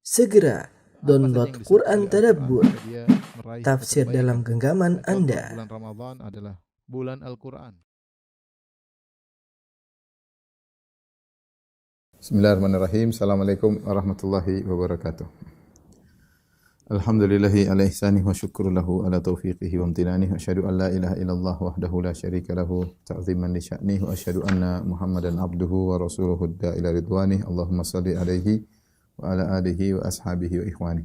Segera download Quran Tadabbur, dia meraih tafsir kebaikan. dalam genggaman Contoh, Anda. bulan Ramadan adalah bulan Al-Quran. Bismillahirrahmanirrahim. Assalamualaikum warahmatullahi wabarakatuh. Alhamdulillahi ala ihsanih wa syukru lahu ala taufiqihi wa amtinanih. Wa asyhadu an la ilaha illallah wahdahu la syarika lahu ta'ziman li sya'nih. Wa asyhadu anna Muhammadan abduhu wa rasuluhu ila ridwanih. Allahumma salli alaihi wa ala alihi wa ashabihi wa ikhwanih.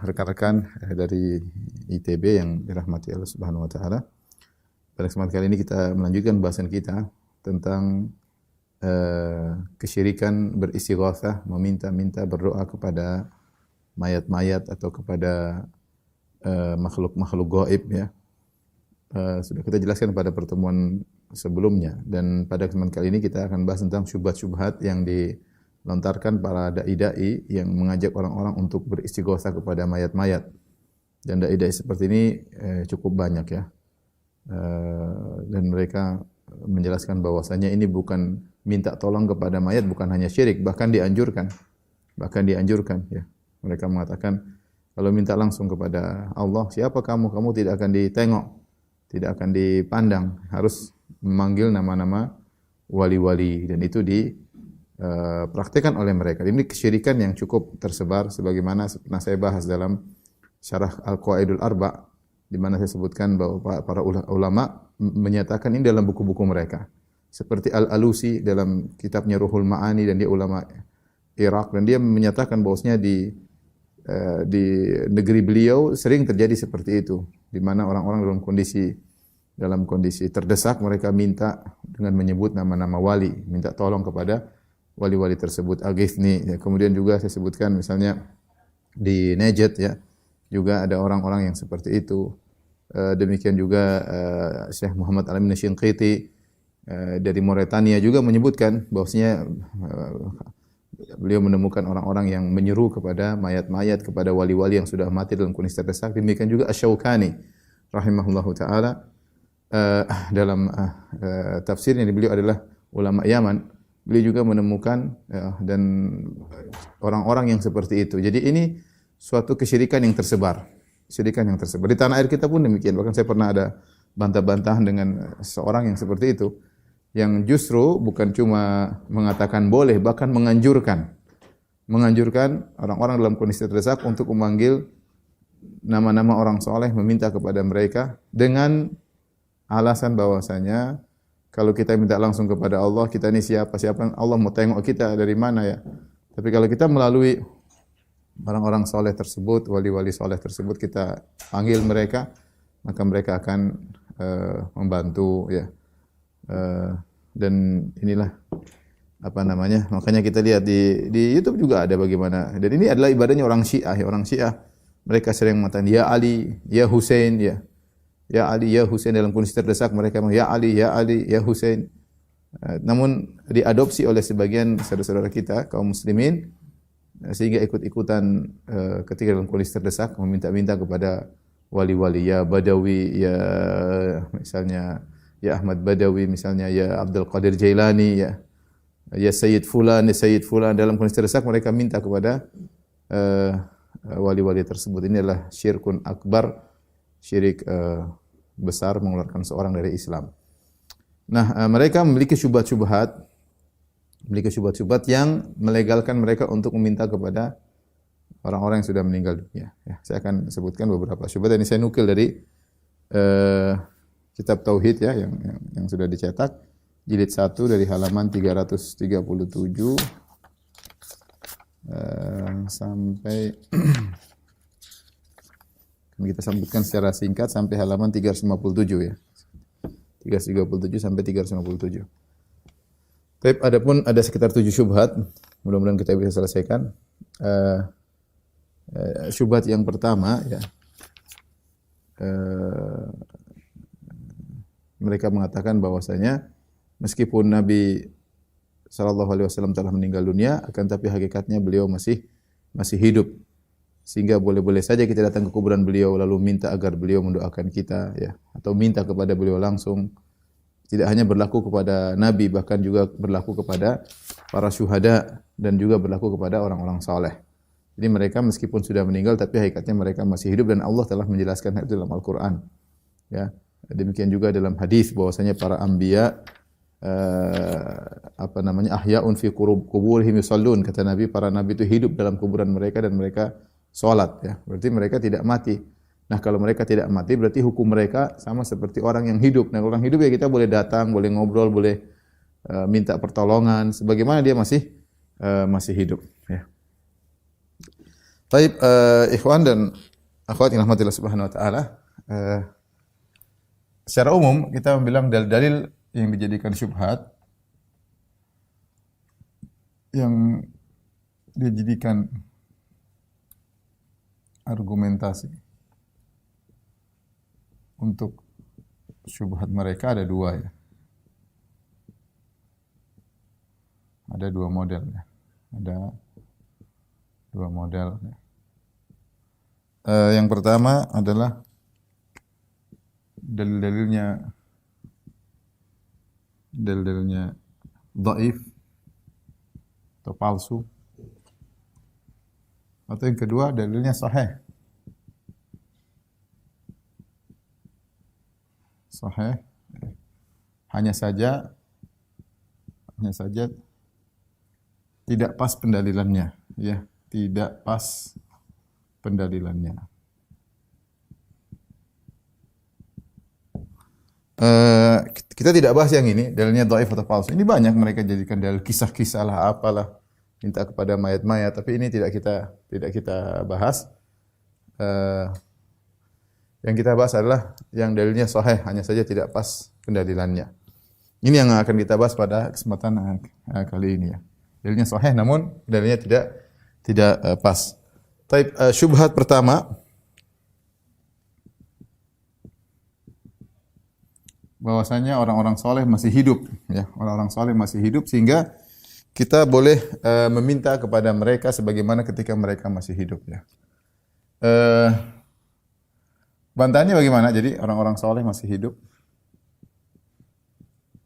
Rekan-rekan dari ITB yang dirahmati Allah Subhanahu wa taala. Pada kesempatan kali ini kita melanjutkan bahasan kita tentang kesyirikan beristighatsah, meminta-minta berdoa kepada mayat-mayat atau kepada makhluk-makhluk gaib ya. Sudah kita jelaskan pada pertemuan sebelumnya, dan pada kesempatan kali ini kita akan bahas tentang syubhat-syubhat yang dilontarkan para dai-dai yang mengajak orang-orang untuk beristighatsah kepada mayat-mayat. Dan dai-dai seperti ini cukup banyak ya. Dan mereka menjelaskan bahwasanya ini bukan minta tolong kepada mayat, bukan hanya syirik, bahkan dianjurkan ya. Mereka mengatakan kalau minta langsung kepada Allah, siapa kamu? Kamu tidak akan ditengok, tidak akan dipandang, harus memanggil nama-nama wali-wali, dan itu dipraktikkan oleh mereka. Ini kesyirikan yang cukup tersebar sebagaimana pernah saya bahas dalam Syarah Al-Qawaidul Arba', di mana saya sebutkan bahwa para ulama menyatakan ini dalam buku-buku mereka. Seperti Al-Alusi dalam kitabnya Ruhul Ma'ani, dan dia ulama Irak, dan dia menyatakan bahwasanya di negeri beliau sering terjadi seperti itu, di mana orang-orang dalam kondisi terdesak, mereka minta dengan menyebut nama-nama wali, minta tolong kepada wali-wali tersebut. Al-Ghithni ya. Kemudian juga saya sebutkan misalnya di Najd ya, juga ada orang-orang yang seperti itu. Demikian juga Syekh Muhammad Al-Amin Asy-Shinqiti dari Mauritania juga menyebutkan bahwasanya beliau menemukan orang-orang yang menyeru kepada mayat-mayat, kepada wali-wali yang sudah mati dalam kondisi terdesak. Demikian juga Asy-Syaukani rahimahullahu taala dalam tafsirnya, beliau adalah ulama Yaman. Beliau juga menemukan dan orang-orang yang seperti itu. Jadi ini suatu kesyirikan yang tersebar. Di tanah air kita pun demikian. Bahkan saya pernah ada bantah-bantahan dengan seorang yang seperti itu, yang justru bukan cuma mengatakan boleh, bahkan menganjurkan orang-orang dalam kondisi terdesak untuk memanggil nama-nama orang soleh, meminta kepada mereka dengan alasan bahwasanya kalau kita minta langsung kepada Allah, kita ini siapa Allah mau tengok kita dari mana ya. Tapi kalau kita melalui orang-orang soleh tersebut, wali-wali soleh tersebut, kita panggil mereka, maka mereka akan membantu ya. Dan inilah makanya kita lihat di YouTube juga ada bagaimana. Dan ini adalah ibadahnya orang Syiah ya. Orang Syiah mereka sering mengatakan ya Ali, ya Husain ya. Ya Ali, ya Husain, dalam kondisi terdesak mereka ya Ali, ya Ali, ya Husain. Namun diadopsi oleh sebagian saudara-saudara kita kaum muslimin, sehingga ikut-ikutan ketika dalam kondisi terdesak meminta-minta kepada wali-wali, ya Badawi, ya misalnya ya Ahmad Badawi, misalnya ya Abdul Qadir Jailani, ya Sayyid Fulan, dalam kondisi terdesak mereka minta kepada wali-wali tersebut. Ini adalah syirkun akbar, syirik besar, mengeluarkan seorang dari Islam. Nah, mereka memiliki syubhat-syubhat yang melegalkan mereka untuk meminta kepada orang-orang yang sudah meninggal dunia. Ya, saya akan sebutkan beberapa syubhat. Ini saya nukil dari kitab Tauhid ya, yang sudah dicetak, jilid 1 dari halaman 337 sampai kita sebutkan secara singkat sampai halaman 357 ya. 337 sampai 357. Tapi ada sekitar 7 syubhat, mudah-mudahan kita bisa selesaikan. Syubhat yang pertama ya, mereka mengatakan bahwasanya meskipun Nabi sallallahu alaihi wasallam telah meninggal dunia, akan tapi hakikatnya beliau masih hidup. Sehingga boleh-boleh saja kita datang ke kuburan beliau lalu minta agar beliau mendoakan kita ya, atau minta kepada beliau langsung. Tidak hanya berlaku kepada Nabi, bahkan juga berlaku kepada para syuhada dan juga berlaku kepada orang-orang saleh. Jadi mereka meskipun sudah meninggal tapi hakikatnya mereka masih hidup dan Allah telah menjelaskan hal itu dalam Al-Qur'an. Ya. Demikian juga dalam hadis bahwasanya para anbiya ahya'un fi quburihim yusallun, kata Nabi, para nabi itu hidup dalam kuburan mereka dan mereka salat, ya. Berarti mereka tidak mati. Nah, kalau mereka tidak mati berarti hukum mereka sama seperti orang yang hidup. Nah, orang hidup ya kita boleh datang, boleh ngobrol, boleh minta pertolongan sebagaimana dia masih hidup, ya. Baik, ikhwan dan akhwat yang rahmatillah subhanahu wa taala, secara umum kita bilang dalil-dalil yang dijadikan syubhat, yang dijadikan argumentasi untuk syubhat mereka ada dua, ya. Ada dua model, ya. Ada dua model, ya. Yang pertama adalah dalil-dalilnya dhaif atau palsu. Atau yang kedua dalilnya sahih. Sahih. Hanya saja tidak pas pendalilannya, ya, tidak pas pendalilannya. Kita tidak bahas yang ini, dalilnya dhaif atau palsu. Ini banyak mereka jadikan dalil kisah-kisah lah, apalah, minta kepada mayat-mayat, tapi ini tidak kita bahas. Yang kita bahas adalah yang dalilnya sahih, hanya saja tidak pas pendalilannya. Ini yang akan kita bahas pada kesempatan kali ini, ya. Dalilnya sahih namun dalilnya tidak pas. Taib, syubhat pertama bahwasanya orang-orang soleh masih hidup, ya. Orang-orang soleh masih hidup sehingga kita boleh meminta kepada mereka sebagaimana ketika mereka masih hidup, ya. Bantahannya bagaimana? Jadi orang-orang soleh masih hidup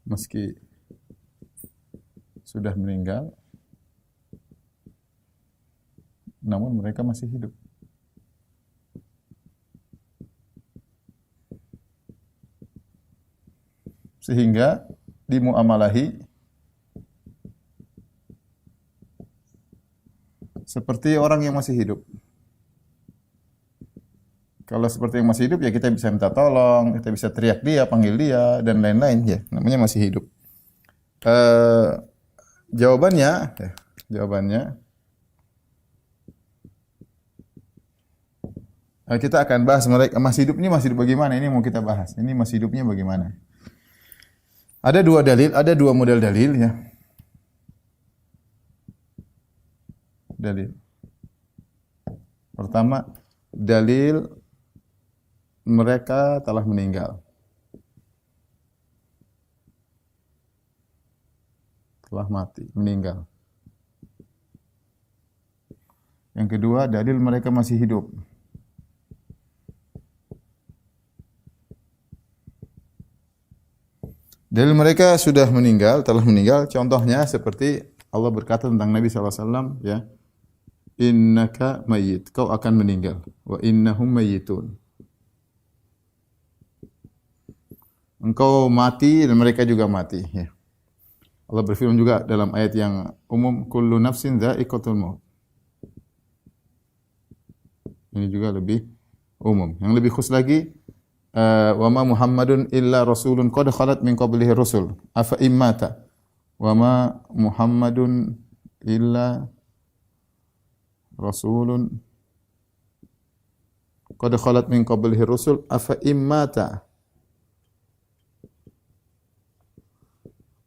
meski sudah meninggal, namun mereka masih hidup. Sehingga dimuamalahi seperti orang yang masih hidup. Kalau seperti yang masih hidup, ya kita bisa minta tolong, kita bisa teriak dia, panggil dia, dan lain-lain, ya. Namanya masih hidup. Jawabannya kita akan bahas mereka masih hidup bagaimana? Ini mau kita bahas. Ini masih hidupnya bagaimana? Ada dua model dalil, ya. Dalil. Pertama, dalil mereka telah meninggal. Telah mati, meninggal. Yang kedua, dalil mereka masih hidup. Dalil mereka sudah meninggal, telah meninggal. Contohnya seperti Allah berkata tentang Nabi SAW, ya, innaka mayyit, kau akan meninggal. Wa innahum mayyitun. Engkau mati dan mereka juga mati, ya. Allah berfirman juga dalam ayat yang umum, kullu nafsin dha'iqatul maut. Ini juga lebih umum. Yang lebih khusus lagi, wa ma Muhammadun illa rasulun qad khalat min qablihi rusul afa immata wa ma Muhammadun illa rasulun qad khalat min qablihi rusul afa immata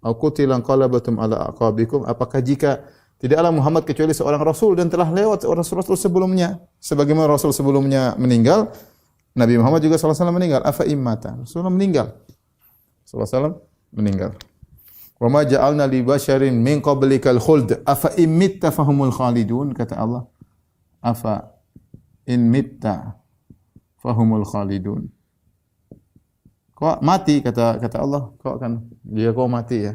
aw qutilan qalabatum ala aqabikum, apakah jika tidaklah Muhammad kecuali seorang rasul dan telah lewat rasul-rasul sebelumnya, sebagaimana rasul sebelumnya meninggal, Nabi Muhammad juga SAW meninggal. Afa immata, Rasulullah meninggal. SAW meninggal. Wa ma ja'alna li basyarin min qablikal khuld afa imitta fahumul khalidun, kata Allah. Afa in mitta fahumul khalidun. Kau mati, kata Allah, kau mati, ya.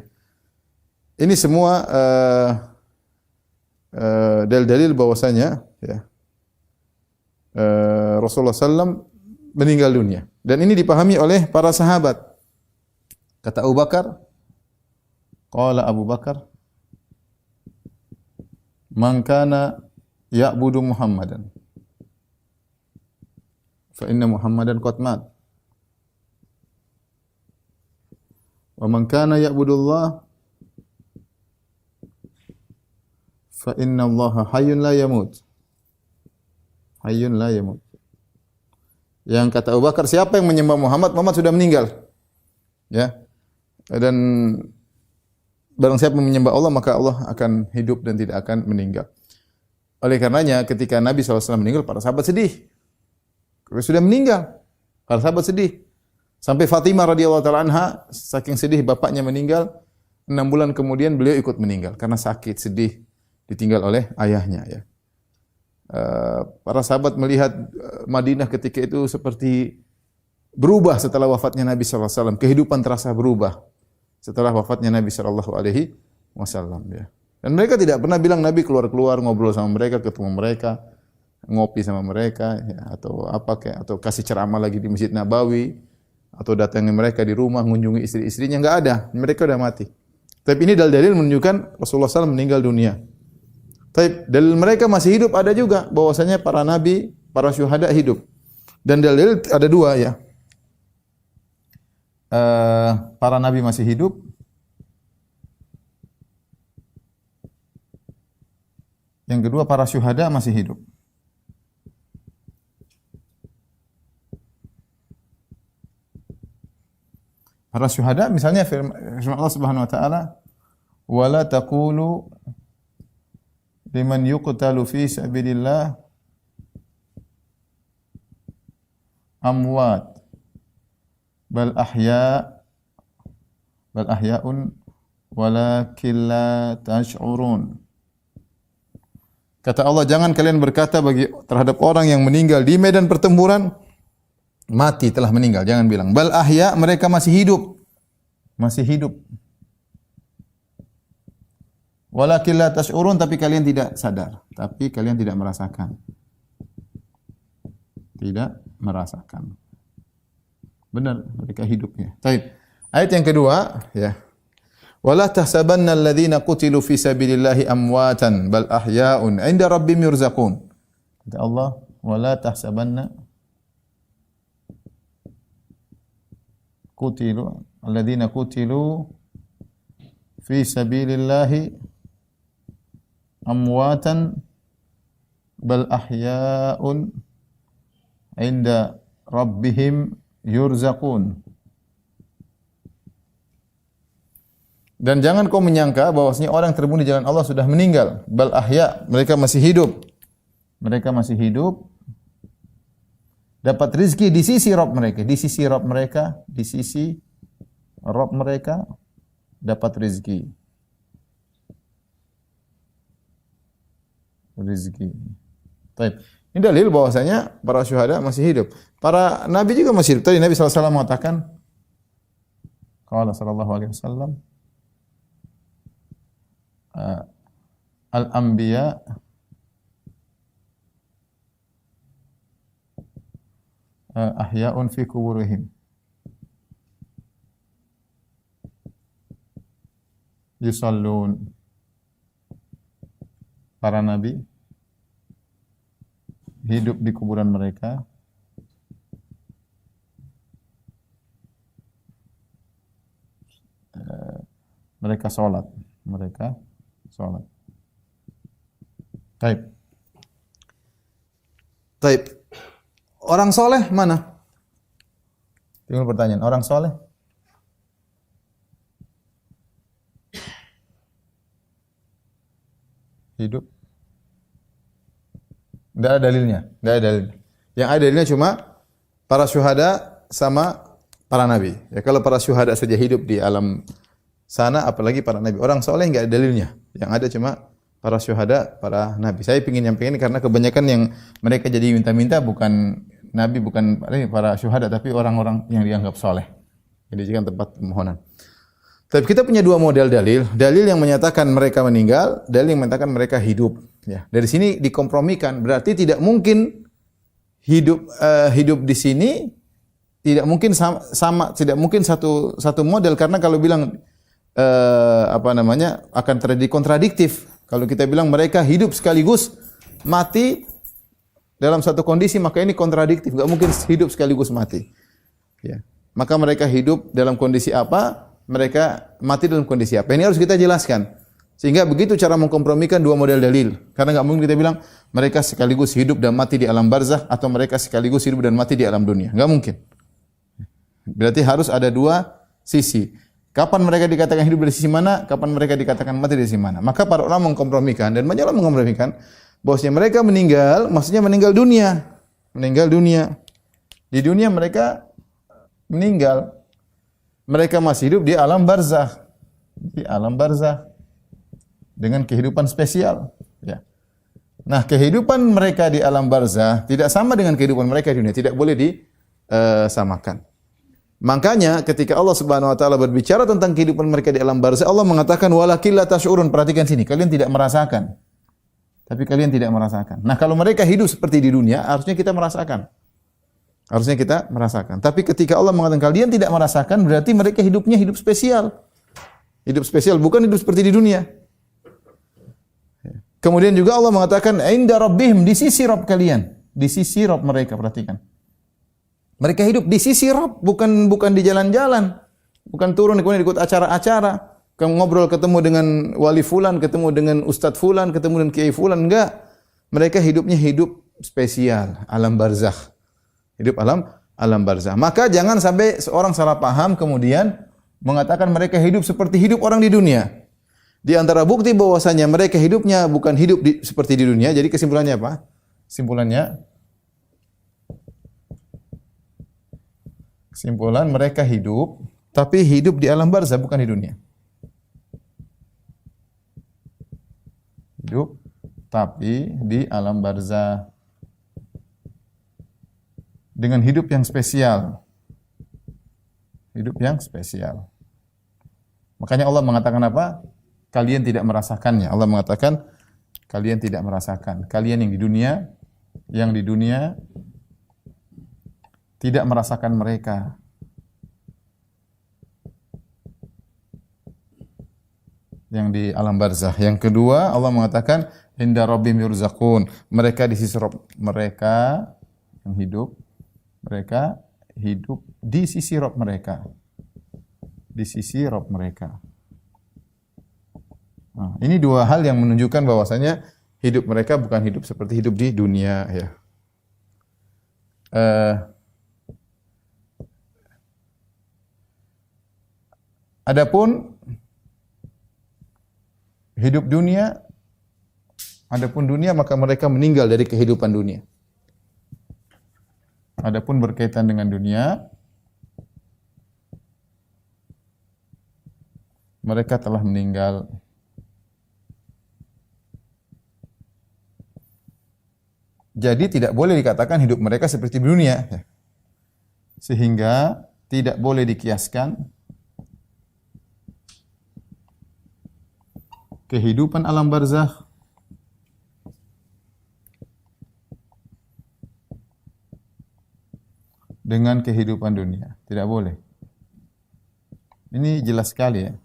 Ini semua dalil-dalil bahwasanya, ya, Rasulullah SAW meninggal dunia. Dan ini dipahami oleh para sahabat. Kata Abu Bakar, qala Abu Bakar, man kana ya'budu Muhammadan fa inna Muhammadan qad mat. Wa man kana ya'budu Allah fa inna Allah hayyun la yamut. Hayyun la yamut. Yang kata Abu Bakar, siapa yang menyembah Muhammad, Muhammad sudah meninggal. Ya. Dan barang siapa menyembah Allah, maka Allah akan hidup dan tidak akan meninggal. Oleh karenanya ketika Nabi SAW meninggal, para sahabat sedih. Karena sudah meninggal. Para sahabat sedih. Sampai Fatimah radhiyallahu taala anha saking sedih bapaknya meninggal, 6 bulan kemudian beliau ikut meninggal karena sakit, sedih, ditinggal oleh ayahnya, ya. Para sahabat melihat Madinah ketika itu seperti berubah setelah wafatnya Nabi sallallahu alaihi wasallam. Kehidupan terasa berubah setelah wafatnya Nabi sallallahu alaihi wasallam, ya. Dan mereka tidak pernah bilang Nabi keluar-keluar ngobrol sama mereka, ketemu mereka, ngopi sama mereka, ya, atau apa kayak, atau kasih ceramah lagi di Masjid Nabawi, atau datangi mereka di rumah, mengunjungi istri-istrinya, enggak ada. Mereka sudah mati. Tapi ini dalil-dalil menunjukkan Rasulullah SAW meninggal dunia. Tapi dalil mereka masih hidup ada juga, bahwasanya para nabi, para syuhada hidup. Dan dalil ada dua, ya. Para nabi masih hidup. Yang kedua, para syuhada masih hidup. Para syuhada misalnya firman Allah Subhanahu wa taala, "Wala taqulu liman yuqtalu fi sabilillah amwat bal ahya'un walakin la tash'urun." Kata Allah, jangan kalian berkata terhadap orang yang meninggal di medan pertempuran, mati, telah meninggal. Jangan bilang. Bal ahya, mereka masih hidup. Masih hidup. Walakin la tash'urun, tapi kalian tidak sadar. Tapi kalian tidak merasakan. Tidak merasakan. Benar, mereka hidupnya. Baik. Ayat yang kedua, ya. Wala tahsabanna alladhina qutilu fi sabilillahi amwatan bal ahya'un 'inda rabbihim yurzaqun. Kata Allah, wala tahsabanna qutilu alladhina qutilu fi sabilillahi amwatan bal ahya'un 'inda rabbihim yurzaqun. Dan jangan kau menyangka bahwasanya orang terbunuh di jalan Allah sudah meninggal. Bal ahya, mereka masih hidup. Mereka masih hidup. Dapat rezeki di sisi Rabb mereka, di sisi Rabb mereka, di sisi Rabb mereka dapat rezeki. Rezeki. Baik. Ini dalil bahwasanya para syuhada masih hidup. Para nabi juga masih hidup. Tadi Nabi SAW mengatakan, qala sallallahu alaihi wasallam, al-anbiya ahya'un fi kuburihim yusallun. Para nabi hidup di kuburan mereka, mereka salat, mereka salat. Taib. Taib. Orang soleh mana? Timbul pertanyaan, orang soleh? Hidup? Tidak ada dalilnya. Tidak ada dalilnya. Yang ada dalilnya cuma para syuhada sama para nabi. Ya, kalau para syuhada saja hidup di alam sana, apalagi para nabi. Orang soleh enggak ada dalilnya. Yang ada cuma para syuhada, para nabi. Saya ingin nyampaikan karena kebanyakan yang mereka jadi minta-minta bukan nabi, bukan para syuhada, tapi orang-orang yang dianggap soleh. Jadi jadikan tempat permohonan. Tapi kita punya dua model dalil. Dalil yang menyatakan mereka meninggal, dalil yang menyatakan mereka hidup. Ya, dari sini dikompromikan. Berarti tidak mungkin hidup di sini tidak mungkin sama tidak mungkin satu model, karena kalau bilang akan terjadi kontradiktif. Kalau kita bilang mereka hidup sekaligus mati dalam satu kondisi, maka ini kontradiktif. Enggak mungkin hidup sekaligus mati. Ya. Maka mereka hidup dalam kondisi apa? Mereka mati dalam kondisi apa? Ini harus kita jelaskan. Sehingga begitu cara mengkompromikan dua model dalil. Karena enggak mungkin kita bilang mereka sekaligus hidup dan mati di alam barzakh atau mereka sekaligus hidup dan mati di alam dunia. Enggak mungkin. Berarti harus ada dua sisi. Kapan mereka dikatakan hidup dari sisi mana? Kapan mereka dikatakan mati dari sisi mana? Maka para ulama mengkompromikan, dan banyak orang mengkompromikan bahwasanya mereka meninggal, maksudnya meninggal dunia. Meninggal dunia. Di dunia mereka meninggal. Mereka masih hidup di alam barzakh. Di alam barzakh. Dengan kehidupan spesial. Ya. Nah, kehidupan mereka di alam barzakh tidak sama dengan kehidupan mereka di dunia. Tidak boleh disamakan. Makanya ketika Allah Subhanahu wa taala berbicara tentang kehidupan mereka di alam barzakh, Allah mengatakan walakin la tash'urun. Perhatikan sini, kalian tidak merasakan. Tapi kalian tidak merasakan. Nah, kalau mereka hidup seperti di dunia, harusnya kita merasakan. Harusnya kita merasakan. Tapi ketika Allah mengatakan kalian tidak merasakan, berarti mereka hidupnya hidup spesial. Hidup spesial, bukan hidup seperti di dunia. Kemudian juga Allah mengatakan inda rabbihim, di sisi Rabb kalian. Di sisi Rabb mereka, perhatikan. Mereka hidup di sisi Rabb, bukan di jalan-jalan. Bukan turun kemudian ikut acara-acara. Ngobrol ketemu dengan wali fulan, ketemu dengan ustadz fulan, ketemu dengan kiai fulan, enggak. Mereka hidupnya hidup spesial, alam barzakh. Hidup alam barzakh. Maka jangan sampai seorang salah paham kemudian mengatakan mereka hidup seperti hidup orang di dunia. Di antara bukti bahwasanya mereka hidupnya bukan hidup seperti di dunia. Jadi kesimpulannya apa? Kesimpulan mereka hidup, tapi hidup di alam barzakh, bukan di dunia. Hidup tapi di alam barzakh dengan hidup yang spesial. Hidup yang spesial. Makanya Allah mengatakan apa? Kalian tidak merasakannya. Allah mengatakan kalian tidak merasakan. Kalian yang di dunia tidak merasakan mereka. Yang di alam barzakh. Yang kedua, Allah mengatakan inda rabbihim yurzaqun. Mereka di sisi Rabb mereka yang hidup, mereka hidup di sisi Rabb mereka. Di sisi Rabb mereka. Nah, ini dua hal yang menunjukkan bahwasanya hidup mereka bukan hidup seperti hidup di dunia, ya. Adapun dunia, maka mereka meninggal dari kehidupan dunia. Adapun berkaitan dengan dunia, mereka telah meninggal. Jadi tidak boleh dikatakan hidup mereka seperti dunia. Sehingga tidak boleh dikiaskan kehidupan alam barzakh dengan kehidupan dunia. Tidak boleh. Ini jelas sekali, ya.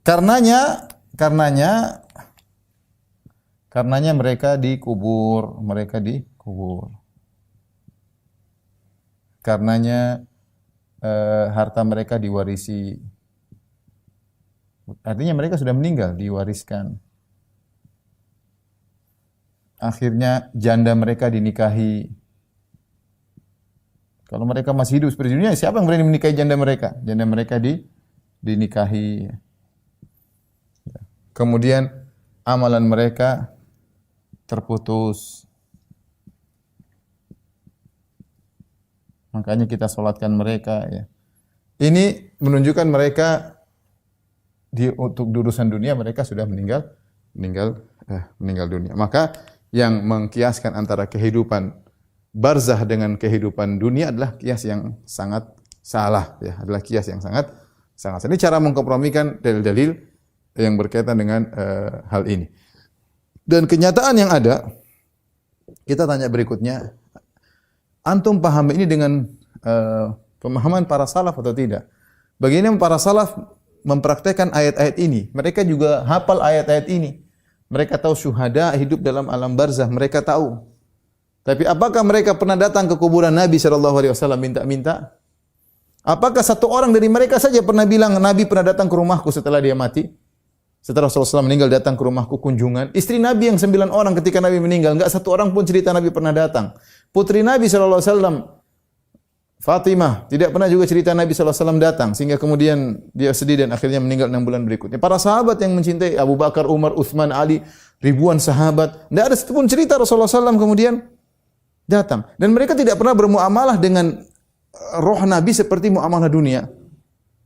Karenanya mereka dikubur. Karenanya harta mereka diwarisi. Artinya mereka sudah meninggal, diwariskan. Akhirnya janda mereka dinikahi. Kalau mereka masih hidup seperti dunia, siapa yang berani menikahi janda mereka? Janda mereka dinikahi. Kemudian amalan mereka terputus. Makanya kita sholatkan mereka, ya. Ini menunjukkan mereka untuk urusan dunia mereka sudah meninggal dunia. Maka yang mengkiaskan antara kehidupan barzakh dengan kehidupan dunia adalah kias yang sangat salah, ya. Adalah kias yang sangat salah. Ini cara mengkompromikan dalil-dalil yang berkaitan dengan hal ini. Dan kenyataan yang ada, kita tanya berikutnya, antum paham ini dengan pemahaman para salaf atau tidak? Bagaimana para salaf mempraktekkan ayat-ayat ini? Mereka juga hafal ayat-ayat ini. Mereka tahu syuhada hidup dalam alam barzah, mereka tahu. Tapi apakah mereka pernah datang ke kuburan Nabi SAW minta-minta? Apakah satu orang dari mereka saja pernah bilang, Nabi pernah datang ke rumahku setelah dia mati? Setelah Rasulullah SAW meninggal datang ke rumahku kunjungan. Istri Nabi yang 9 orang ketika Nabi meninggal, enggak satu orang pun cerita Nabi pernah datang. Putri Nabi SAW, Fatimah, tidak pernah juga cerita Nabi SAW datang. Sehingga kemudian dia sedih dan akhirnya meninggal 6 bulan berikutnya. Para sahabat yang mencintai Abu Bakar, Umar, Uthman, Ali, ribuan sahabat. Tidak ada satupun cerita Rasulullah SAW kemudian datang. Dan mereka tidak pernah bermuamalah dengan roh Nabi seperti muamalah dunia.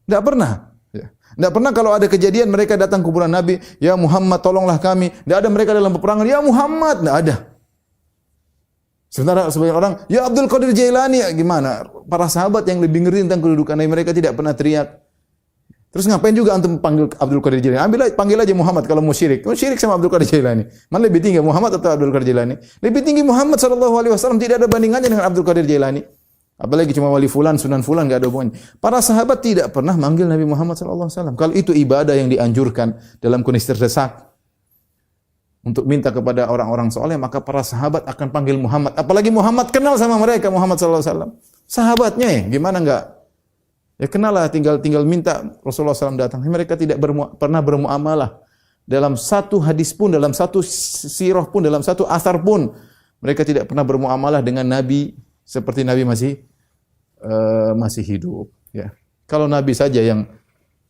Tidak pernah. Tidak pernah kalau ada kejadian mereka datang ke kuburan Nabi, ya Muhammad tolonglah kami. Tidak ada mereka dalam peperangan, ya Muhammad. Tidak ada. Sementara sebagian orang, ya Abdul Qadir Jailani, ya gimana? Para sahabat yang lebih ngerti tentang kedudukan Nabi, mereka tidak pernah teriak. Terus ngapain juga antum panggil Abdul Qadir Jailani? Panggil aja Muhammad kalau mau syirik. Mau syirik sama Abdul Qadir Jailani. Mana lebih tinggi, Muhammad atau Abdul Qadir Jailani? Lebih tinggi Muhammad SAW, tidak ada bandingannya dengan Abdul Qadir Jailani. Apalagi cuma wali fulan, sunan fulan, enggak ada hubungannya. Para sahabat tidak pernah manggil Nabi Muhammad SAW. Kalau itu ibadah yang dianjurkan dalam kondisi terdesak untuk minta kepada orang-orang soleh, maka para sahabat akan panggil Muhammad. Apalagi Muhammad kenal sama mereka, Muhammad SAW. Sahabatnya ya, gimana enggak? Ya kenal lah, tinggal minta Rasulullah SAW datang. Mereka tidak pernah bermuamalah. Dalam satu hadis pun, dalam satu sirah pun, dalam satu asar pun, mereka tidak pernah bermuamalah dengan Nabi seperti Nabi masih hidup. Ya. Kalau Nabi saja yang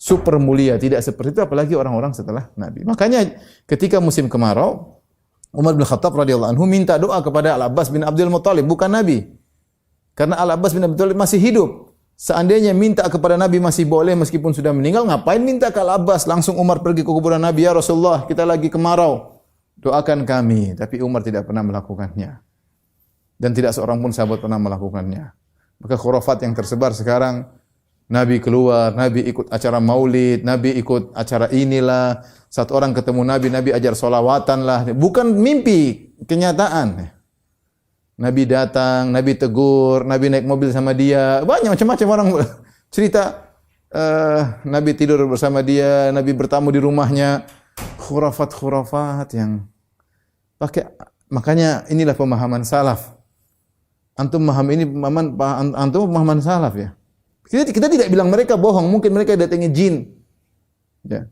super mulia tidak seperti itu, apalagi orang-orang setelah Nabi. Makanya ketika musim kemarau, Umar bin Khattab radhiyallahu anhu minta doa kepada Al-Abbas bin Abdul Muttalib, bukan Nabi. Karena Al-Abbas bin Abdul Muttalib masih hidup. Seandainya minta kepada Nabi masih boleh meskipun sudah meninggal, ngapain minta ke Al-Abbas? Langsung Umar pergi ke kuburan Nabi, ya Rasulullah, kita lagi kemarau. Doakan kami. Tapi Umar tidak pernah melakukannya. Dan tidak seorang pun sahabat pernah melakukannya. Maka khurafat yang tersebar sekarang, Nabi keluar, Nabi ikut acara maulid, Nabi ikut acara inilah. Satu orang ketemu Nabi, Nabi ajar solawatan lah. Bukan mimpi, kenyataan. Nabi datang, Nabi tegur, Nabi naik mobil sama dia. Banyak macam-macam orang cerita. Nabi tidur bersama dia, Nabi bertamu di rumahnya. Khurafat-khurafat yang pakai. Makanya inilah pemahaman salaf. Antum paham ini pemahaman salaf ya. Kita tidak bilang mereka bohong, mungkin mereka datangi jin. Ya.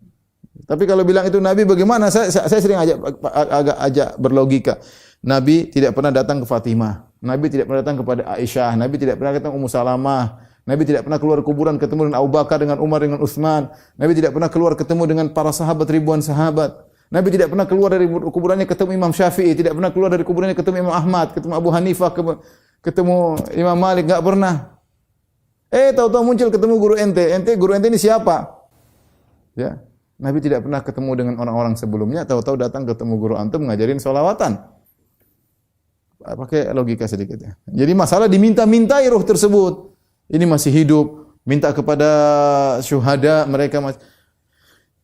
Tapi kalau bilang itu Nabi bagaimana? Saya sering ajak berlogika. Nabi tidak pernah datang ke Fatimah. Nabi tidak pernah datang kepada Aisyah. Nabi tidak pernah datang ke Ummu Salamah. Nabi tidak pernah keluar kuburan ketemu dengan Abu Bakar, dengan Umar, dengan Utsman. Nabi tidak pernah keluar ketemu dengan para sahabat, ribuan sahabat. Nabi tidak pernah keluar dari kuburannya ketemu Imam Syafi'i, tidak pernah keluar dari kuburannya ketemu Imam Ahmad, ketemu Abu Hanifah, ketemu Imam Malik, enggak pernah. Tahu-tahu muncul ketemu guru ente. Guru ente ini siapa? Ya. Nabi tidak pernah ketemu dengan orang-orang sebelumnya, tahu-tahu datang ketemu guru antum ngajarin sholawatan. Pakai logika sedikit ya. Jadi masalah diminta-mintai ruh tersebut. Ini masih hidup, minta kepada syuhada, mereka masih.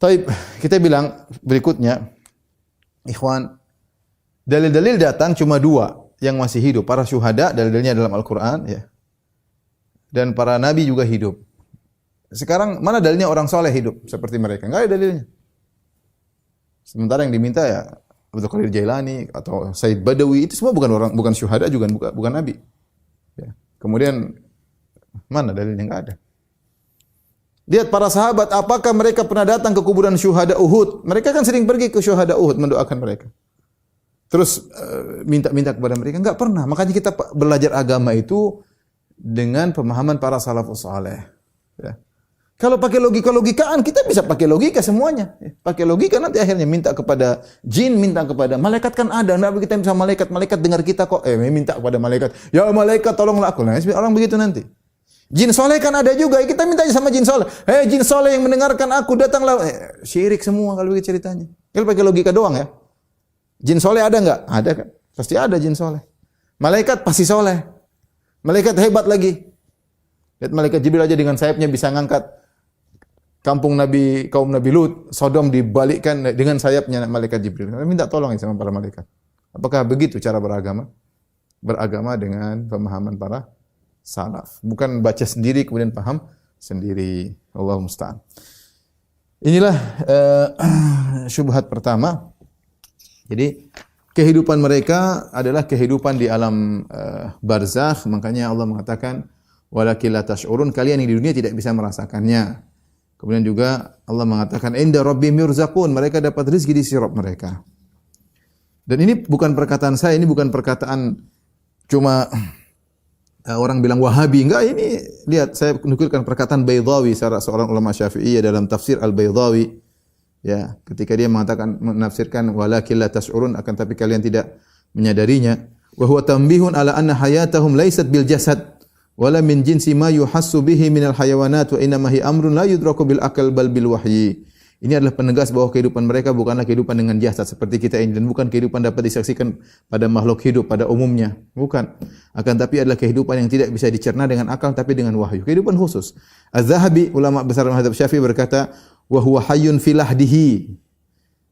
Taib, kita bilang berikutnya, ikhwan, dalil-dalil datang cuma 2 yang masih hidup. Para syuhada, dalil-dalilnya dalam Al-Quran, ya. Dan para nabi juga hidup. Sekarang mana dalilnya orang soleh hidup seperti mereka? Enggak ada dalilnya. Sementara yang diminta ya Abdul Qadir Jailani atau Said Badawi itu semua bukan syuhada juga bukan nabi. Ya. Kemudian mana dalilnya? Enggak ada. Lihat para sahabat, apakah mereka pernah datang ke kuburan syuhada Uhud? Mereka kan sering pergi ke syuhada Uhud mendoakan mereka. Terus minta-minta kepada mereka? Enggak pernah. Makanya kita belajar agama itu dengan pemahaman para salafus saleh. Ya. Kalau pakai logika-logikaan, kita bisa pakai logika semuanya. Pakai logika nanti akhirnya minta kepada jin, minta kepada malaikat kan ada. Nabi kita bisa malaikat dengar kita kok. Minta kepada malaikat, ya malaikat tolonglah aku. Nah, orang begitu nanti. Jin soleh kan ada juga. Kita minta aja sama jin soleh. Jin soleh yang mendengarkan aku datanglah. Syirik semua kalau begitu ceritanya. Kalau pakai logika doang ya. Jin soleh ada enggak? Ada kan? Pasti ada jin soleh. Malaikat pasti soleh. Malaikat hebat lagi. Lihat malaikat Jibril aja dengan sayapnya bisa ngangkat kampung kaum Nabi Lut, Sodom dibalikkan dengan sayapnya malaikat Jibril. Minta tolong sama para malaikat. Apakah begitu cara beragama? Beragama dengan pemahaman para salaf. Bukan baca sendiri kemudian paham sendiri. Allahu musta'an. Inilah syubhat pertama. Jadi kehidupan mereka adalah kehidupan di alam barzakh. Makanya Allah mengatakan walakin la tash'urun, kalian yang di dunia tidak bisa merasakannya. Kemudian juga Allah mengatakan inda rabbihim yurzaqun, mereka dapat rezeki di sisi Rabb mereka. Dan ini bukan perkataan saya, ini bukan perkataan cuma orang bilang Wahabi. Enggak, ini lihat saya nukilkan perkataan Baydhawi, seorang ulama Syafi'iyah dalam tafsir Al-Baydhawi. Ya, ketika dia mengatakan menafsirkan walakin la tash'urun, akan tapi kalian tidak menyadarinya. Wa huwa tanbihun ala anna hayatahum laysat bil jasad wala min jinsi ma yuhassu bihi minal hayawanat wa inna ma hi amrun la yudraku bil akal bal bil wahyi. Ini adalah penegas bahwa kehidupan mereka bukanlah kehidupan dengan jasad seperti kita ini, dan bukan kehidupan dapat disaksikan pada makhluk hidup pada umumnya, bukan. Akan tapi adalah kehidupan yang tidak bisa dicerna dengan akal tapi dengan wahyu, kehidupan khusus. Az-Zahabi, ulama besar mazhab Syafi'i, berkata, wa huwa hayyun fi lahdihi.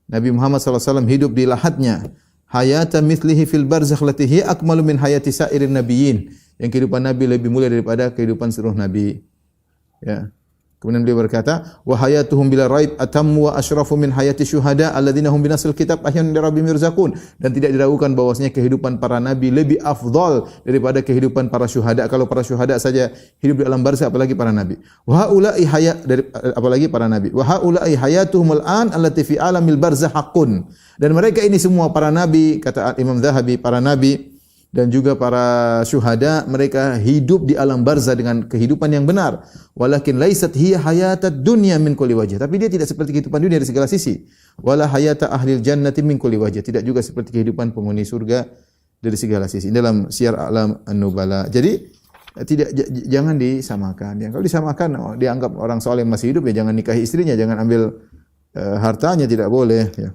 Nabi Muhammad SAW hidup di lahadnya. Hayata mithlihi fil barzakh lati hiya akmalu min hayati sa'irin nabiyyin. Yang kehidupan Nabi lebih mulia daripada kehidupan seluruh nabi. Ya. Kemudian beliau berkata, wa hayatuhum bila raib atammu wa asyrafu min hayati syuhada alladzina hum binasil kitab ahyan li rabbihim yurzaqun. Dan tidak diragukan bahwasanya kehidupan para nabi lebih afdal daripada kehidupan para syuhada. Kalau para syuhada saja hidup di alam barzakh, apalagi para nabi. Wa haula'i apalagi para nabi. Wa haula'i hayatuhumul an allati fi alamil barzakh haqqun. Dan mereka ini semua para nabi, kata Imam Zahabi, para nabi dan juga para syuhada, mereka hidup di alam barzah dengan kehidupan yang benar. Walakin laisat hiya hayatad dunya min kulli wajh. Tapi dia tidak seperti kehidupan dunia dari segala sisi. Wala hayata ahlil jannati min kulli wajh. Tidak juga seperti kehidupan penghuni surga dari segala sisi. Dalam Syiar A'lam An-Nubala. Jadi jangan disamakan. Yang kalau disamakan dianggap orang soleh masih hidup, ya jangan nikahi istrinya, jangan ambil hartanya, tidak boleh, ya.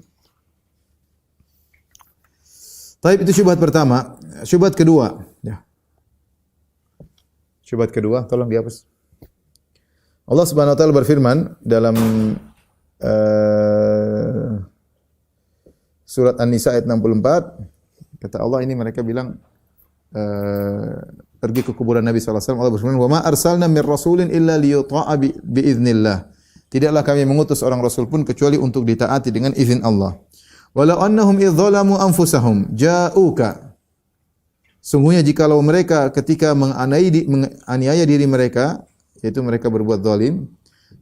Taib, itu syubhat pertama. Syubhat kedua, ya. Syubhat kedua, tolong dihapus. Allah Subhanahu wa taala berfirman dalam surat An-Nisa ayat 64, kata Allah, ini mereka bilang pergi ke kuburan Nabi sallallahu alaihi wasallam. Allah berfirman, "Wa ma arsalna mir rasulin illa liyuta'a bi idznillah." Tidaklah kami mengutus orang rasul pun kecuali untuk ditaati dengan izin Allah. Walau annahum idh zalamu anfusahum ja'uka. Sungguhnya jikalau mereka ketika menganiaya diri mereka, yaitu mereka berbuat zalim,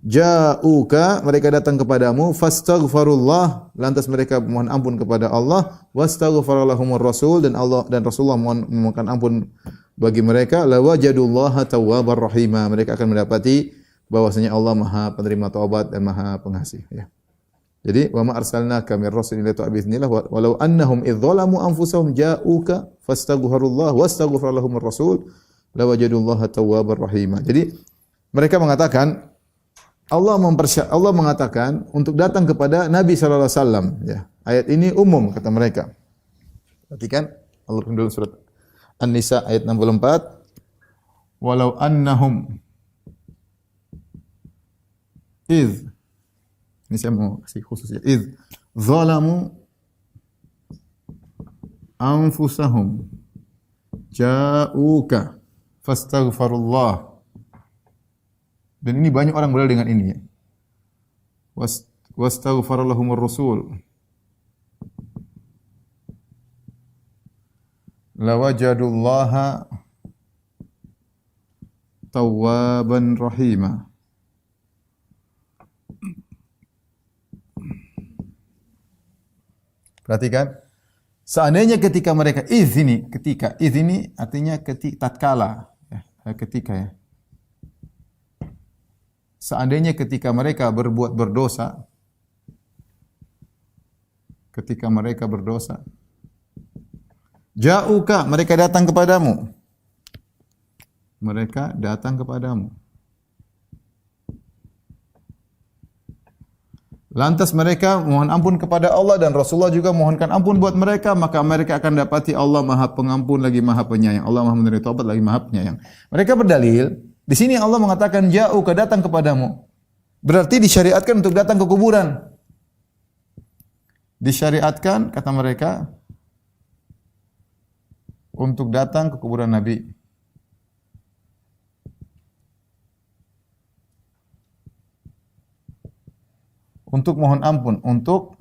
ja'uka, mereka datang kepadamu, fastaghfirullah, lantas mereka mohon ampun kepada Allah, wastaghfara lahumur rasul, dan Allah dan Rasulullah memohon ampun bagi mereka, lawajadullaha tawwabar rahima, mereka akan mendapati bahwasanya Allah Maha penerima taubat dan Maha pengasih, ya. Jadi wa ma arsalnaka mir rasulin illa bi'iznillah walau annahum idh zalamu anfusahum ja'uka fastaghfirullah wastaghfara lahumur rasul lawajadullaha tawwabar rahima. Jadi mereka mengatakan Allah mengatakan untuk datang kepada Nabi sallallahu alaihi wasallam, ya. Ayat ini umum kata mereka. Perhatikan Allah dalam surat An-Nisa ayat 64, walau annahum idh, ini saya mau kasih khusus ya. Idh zalamu anfusahum ja'uka fastaghfirullah. Dan ini banyak orang berdalil dengan ini, ya. Wastaghfara lahumur rasul lawajadullaha tawwaban rahima. Perhatikan, seandainya ketika mereka iz ini artinya tatkala, ya, ketika, ya. Seandainya ketika mereka berbuat berdosa, ja'uka, mereka datang kepadamu. Lantas mereka mohon ampun kepada Allah dan Rasulullah juga mohonkan ampun buat mereka, maka mereka akan dapati Allah Maha Pengampun lagi Maha Penyayang. Allah Maha menerima taubat lagi Maha Penyayang. Mereka berdalil, di sini Allah mengatakan ja'uka, datang kepadamu. Berarti disyariatkan untuk datang ke kuburan. Disyariatkan kata mereka untuk datang ke kuburan Nabi. Untuk mohon ampun, untuk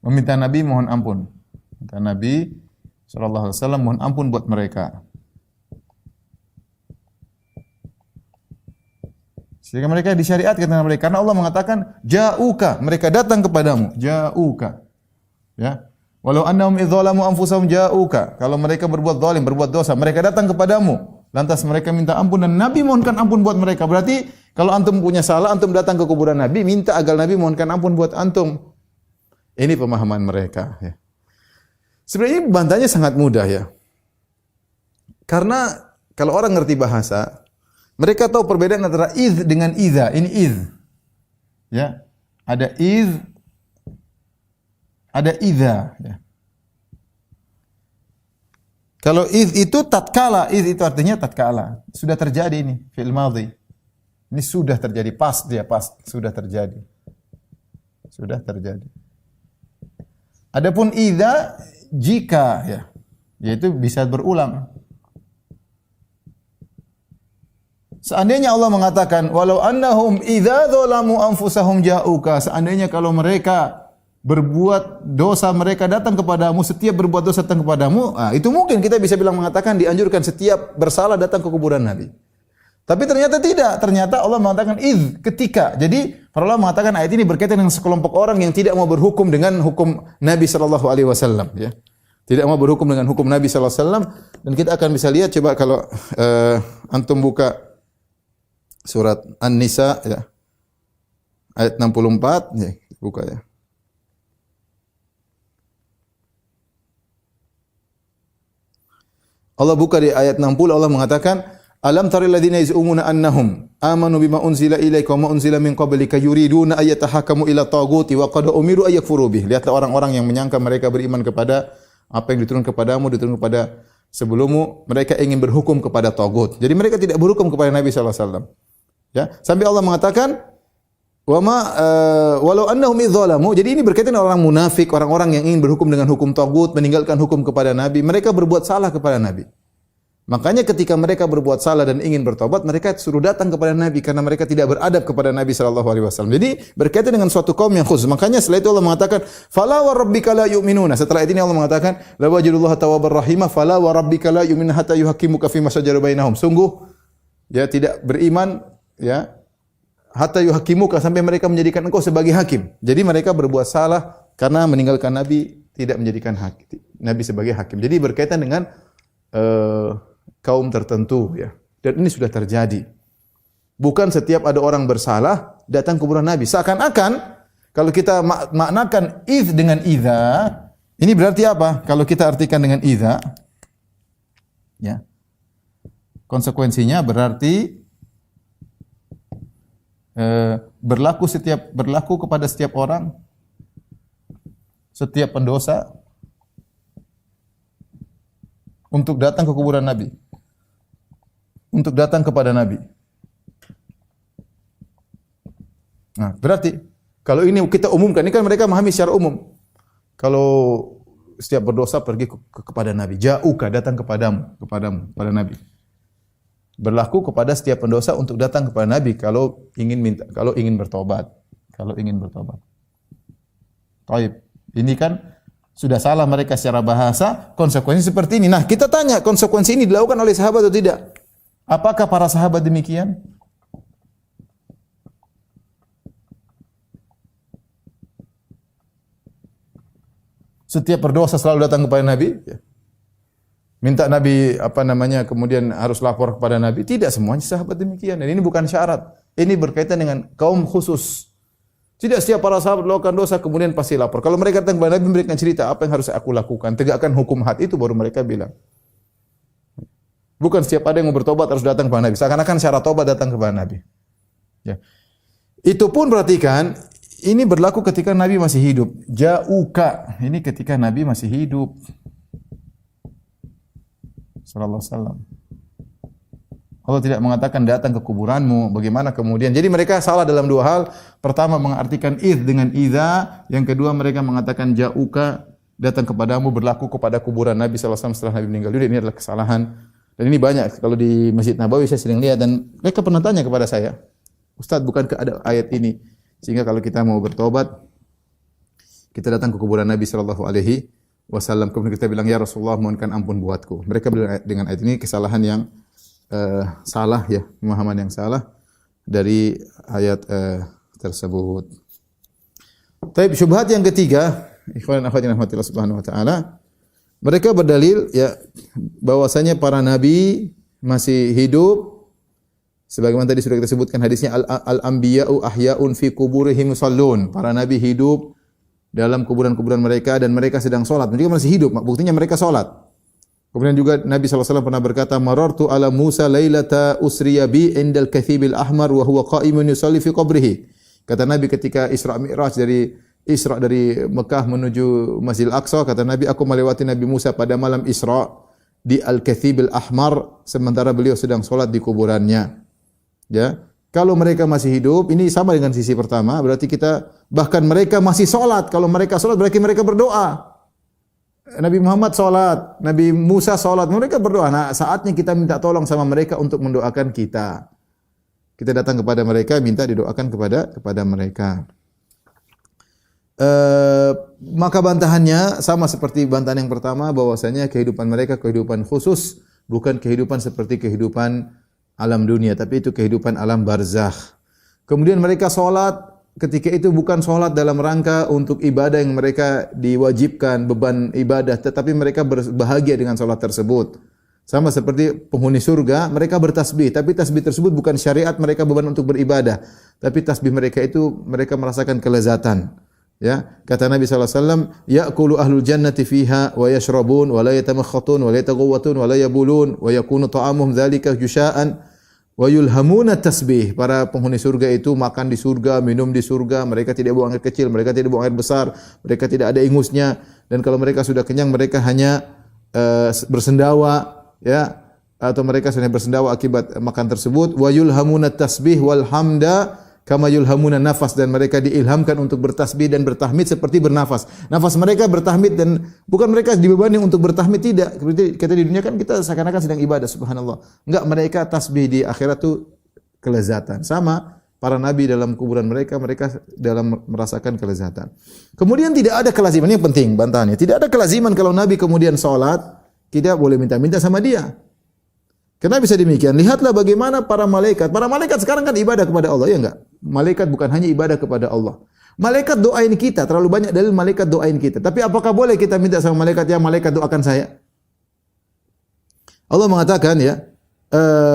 meminta Nabi mohon ampun. Minta Nabi SAW mohon ampun buat mereka. Sehingga mereka disyariatkan dengan mereka karena Allah mengatakan ja'uka, mereka datang kepadamu, ja'uka. Ya. Walau annahum idzalamu anfusahum ja'uka. Kalau mereka berbuat zalim, berbuat dosa, mereka datang kepadamu. Lantas mereka minta ampun dan Nabi mohonkan ampun buat mereka. Berarti kalau antum punya salah, antum datang ke kuburan Nabi, minta agar Nabi mohonkan ampun buat antum. Ini pemahaman mereka. Ya. Sebenarnya bantahnya sangat mudah ya. Karena kalau orang ngerti bahasa, mereka tahu perbedaan antara iz dengan idza. Ini iz. Ya. Ada iz, ada idza. Ya. Kalau iz itu tatkala, iz itu artinya tatkala. Sudah terjadi ini, fi'il madhi. Ini sudah terjadi, pas dia, pas. Sudah terjadi. Sudah terjadi. Adapun idza, jika, ya. Yaitu bisa berulang. Seandainya Allah mengatakan, walau annahum idza dzalamu anfusahum ja'uka. Seandainya kalau mereka berbuat dosa, mereka datang kepadamu, setiap berbuat dosa datang kepadamu, itu mungkin kita bisa bilang mengatakan dianjurkan setiap bersalah datang ke kuburan Nabi. Tapi ternyata tidak, ternyata Allah mengatakan ketika. Jadi para ulama mengatakan ayat ini berkaitan dengan sekelompok orang yang tidak mau berhukum dengan hukum Nabi sallallahu alaihi wasallam, ya. Tidak mau berhukum dengan hukum Nabi sallallahu alaihi wasallam, dan kita akan bisa lihat coba kalau antum buka surat An-Nisa ya. Ayat 64, ya, buka ya. Allah buka di ayat 60, Allah mengatakan, alam taril ladzina yaz'umuna annahum amanu bima unzila ilaika wa ma unzila min qablika yuriduna ay yatahakamu ila taghuti wa qad umiru ay yakfuru bih. Lihatlah orang-orang yang menyangka mereka beriman kepada apa yang diturunkan kepadamu, diturunkan kepada sebelummu, mereka ingin berhukum kepada tagut. Jadi mereka tidak berhukum kepada Nabi sallallahu alaihi wasallam. Ya, sampai Allah mengatakan walau annahum idzalamu. Jadi ini berkaitan dengan orang munafik, orang-orang yang ingin berhukum dengan hukum tagut, meninggalkan hukum kepada Nabi. Mereka berbuat salah kepada Nabi. Makanya ketika mereka berbuat salah dan ingin bertobat, mereka suruh datang kepada Nabi karena mereka tidak beradab kepada Nabi sallallahu alaihi wasallam. Jadi berkaitan dengan suatu kaum yang khusus. Makanya setelah itu Allah mengatakan, "Fala wa rabbika la yu'minuna." Setelah itu Allah mengatakan, "La wajidullaha tawwabar rahimah, fala wa rabbika la yu'minuna hatta yuhaqqimuka fi ma shajara bainahum." Sungguh ya tidak beriman ya hatta yuhaqqimuka, sampai mereka menjadikan engkau sebagai hakim. Jadi mereka berbuat salah karena meninggalkan Nabi, tidak menjadikan Nabi sebagai hakim. Jadi berkaitan dengan kaum tertentu ya. Dan ini sudah terjadi. Bukan setiap ada orang bersalah datang ke kuburan Nabi. Seakan-akan kalau kita maknakan iz dengan idza, ini berarti apa? Kalau kita artikan dengan idza ya. Konsekuensinya berarti berlaku kepada setiap orang, setiap pendosa untuk datang ke kuburan Nabi, untuk datang kepada Nabi. Nah, berarti kalau ini kita umumkan, ini kan mereka memahami secara umum. Kalau setiap berdosa pergi kepada Nabi, ja'uka, datang kepadamu, kepada Nabi. Berlaku kepada setiap pendosa untuk datang kepada Nabi kalau ingin bertobat. Taib. Ini kan sudah salah mereka secara bahasa, konsekuensi seperti ini. Nah, kita tanya, konsekuensi ini dilakukan oleh sahabat atau tidak? Apakah para sahabat demikian? Setiap berdosa selalu datang kepada Nabi? Ya. Minta Nabi kemudian harus lapor kepada Nabi. Tidak semuanya sahabat demikian. Dan ini bukan syarat. Ini berkaitan dengan kaum khusus. Tidak setiap para sahabat melakukan dosa kemudian pasti lapor. Kalau mereka datang kepada Nabi memberikan cerita apa yang harus aku lakukan, tegakkan hukum had, itu baru mereka bilang. Bukan setiap ada yang mau bertobat harus datang kepada Nabi. Seakan-akan syarat tobat datang kepada Nabi. Ya. Itu pun perhatikan, ini berlaku ketika Nabi masih hidup. Ja'uka. Ini ketika Nabi masih hidup. Sallallahu alaihi wasallam. Allah tidak mengatakan datang ke kuburanmu. Bagaimana kemudian? Jadi mereka salah dalam dua hal. Pertama mengartikan id dengan idza, yang kedua mereka mengatakan ja'uka, datang kepadamu, berlaku kepada kuburan Nabi sallallahu alaihi wasallam setelah Nabi meninggal dunia. Ini adalah kesalahan. Dan ini banyak kalau di Masjid Nabawi saya sering lihat, dan mereka pernah tanya kepada saya, Ustaz, bukankah ada ayat ini? Sehingga kalau kita mau bertobat, kita datang ke kuburan Nabi sallallahu alaihi wasallam, kemudian kita bilang, ya Rasulullah, mohonkan ampun buatku. Mereka bilang dengan ayat ini kesalahan yang salah, ya, pemahaman yang salah dari ayat tersebut. Taib, syubhat yang ketiga, ikhwan dan akhwat yang dirahmati Allah Subhanahu wa taala, mereka berdalil ya bahwasanya para nabi masih hidup sebagaimana tadi sudah kita sebutkan hadisnya, al-anbiya'u ahya'un fi kuburihim yusallun. Para nabi hidup dalam kuburan-kuburan mereka dan mereka sedang salat. Mereka masih hidup, buktinya mereka salat. Kemudian juga Nabi SAW pernah berkata, marartu ala Musa lailata usriya bi indal kathibil ahmar wa huwa qa'imun yusalli fi qabrihi. Kata Nabi ketika Isra Mi'raj dari Mekah menuju Masjidil Aqsa, kata Nabi, aku melewati Nabi Musa pada malam Isra di Al-Kathibil Ahmar sementara beliau sedang salat di kuburannya. Ya. Kalau mereka masih hidup, ini sama dengan sisi pertama, berarti kita bahkan mereka masih salat. Kalau mereka salat berarti mereka berdoa. Nabi Muhammad salat, Nabi Musa salat, mereka berdoa. Nah, saatnya kita minta tolong sama mereka untuk mendoakan kita. Kita datang kepada mereka, minta didoakan kepada mereka. Maka bantahannya sama seperti bantahan yang pertama, bahwasanya kehidupan mereka kehidupan khusus, bukan kehidupan seperti kehidupan alam dunia, tapi itu kehidupan alam barzakh. Kemudian mereka salat ketika itu bukan salat dalam rangka untuk ibadah yang mereka diwajibkan beban ibadah, tetapi mereka berbahagia dengan salat tersebut. Sama seperti penghuni surga, mereka bertasbih, tapi tasbih tersebut bukan syariat mereka beban untuk beribadah, tapi tasbih mereka itu mereka merasakan kelezatan. Ya, kata Nabi sallallahu alaihi wasallam, ya'kulu ahlul jannati fiha wa yashrabun wa la yatamakhatun wa la yataghawwatun wa la yabulun wa yakunu ta'amuhum dzalika jusha'an wa yulhamuna tasbih. Para penghuni surga itu makan di surga, minum di surga, mereka tidak buang air kecil, mereka tidak buang air besar, mereka tidak ada ingusnya, dan kalau mereka sudah kenyang mereka hanya bersendawa, ya, atau mereka sudah bersendawa akibat makan tersebut. Wa yulhamuna tasbih wal hamda kama yulhamuna nafas, dan mereka diilhamkan untuk bertasbih dan bertahmid seperti bernafas. Nafas mereka bertahmid, dan bukan mereka dibebani untuk bertahmid, tidak. Seperti kita di dunia kan kita seakan-akan sedang ibadah, subhanallah. Enggak, mereka tasbih di akhirat itu kelezatan. Sama para nabi dalam kuburan mereka dalam merasakan kelezatan. Kemudian tidak ada kelaziman, ini yang penting bantahannya. Tidak ada kelaziman kalau nabi kemudian salat, tidak boleh minta-minta sama dia. Kenapa bisa demikian? Lihatlah bagaimana para malaikat. Para malaikat sekarang kan ibadah kepada Allah, ya enggak? Malaikat bukan hanya ibadah kepada Allah. Malaikat doain kita, terlalu banyak dalil malaikat doain kita. Tapi apakah boleh kita minta sama malaikat, ya malaikat doakan saya? Allah mengatakan ya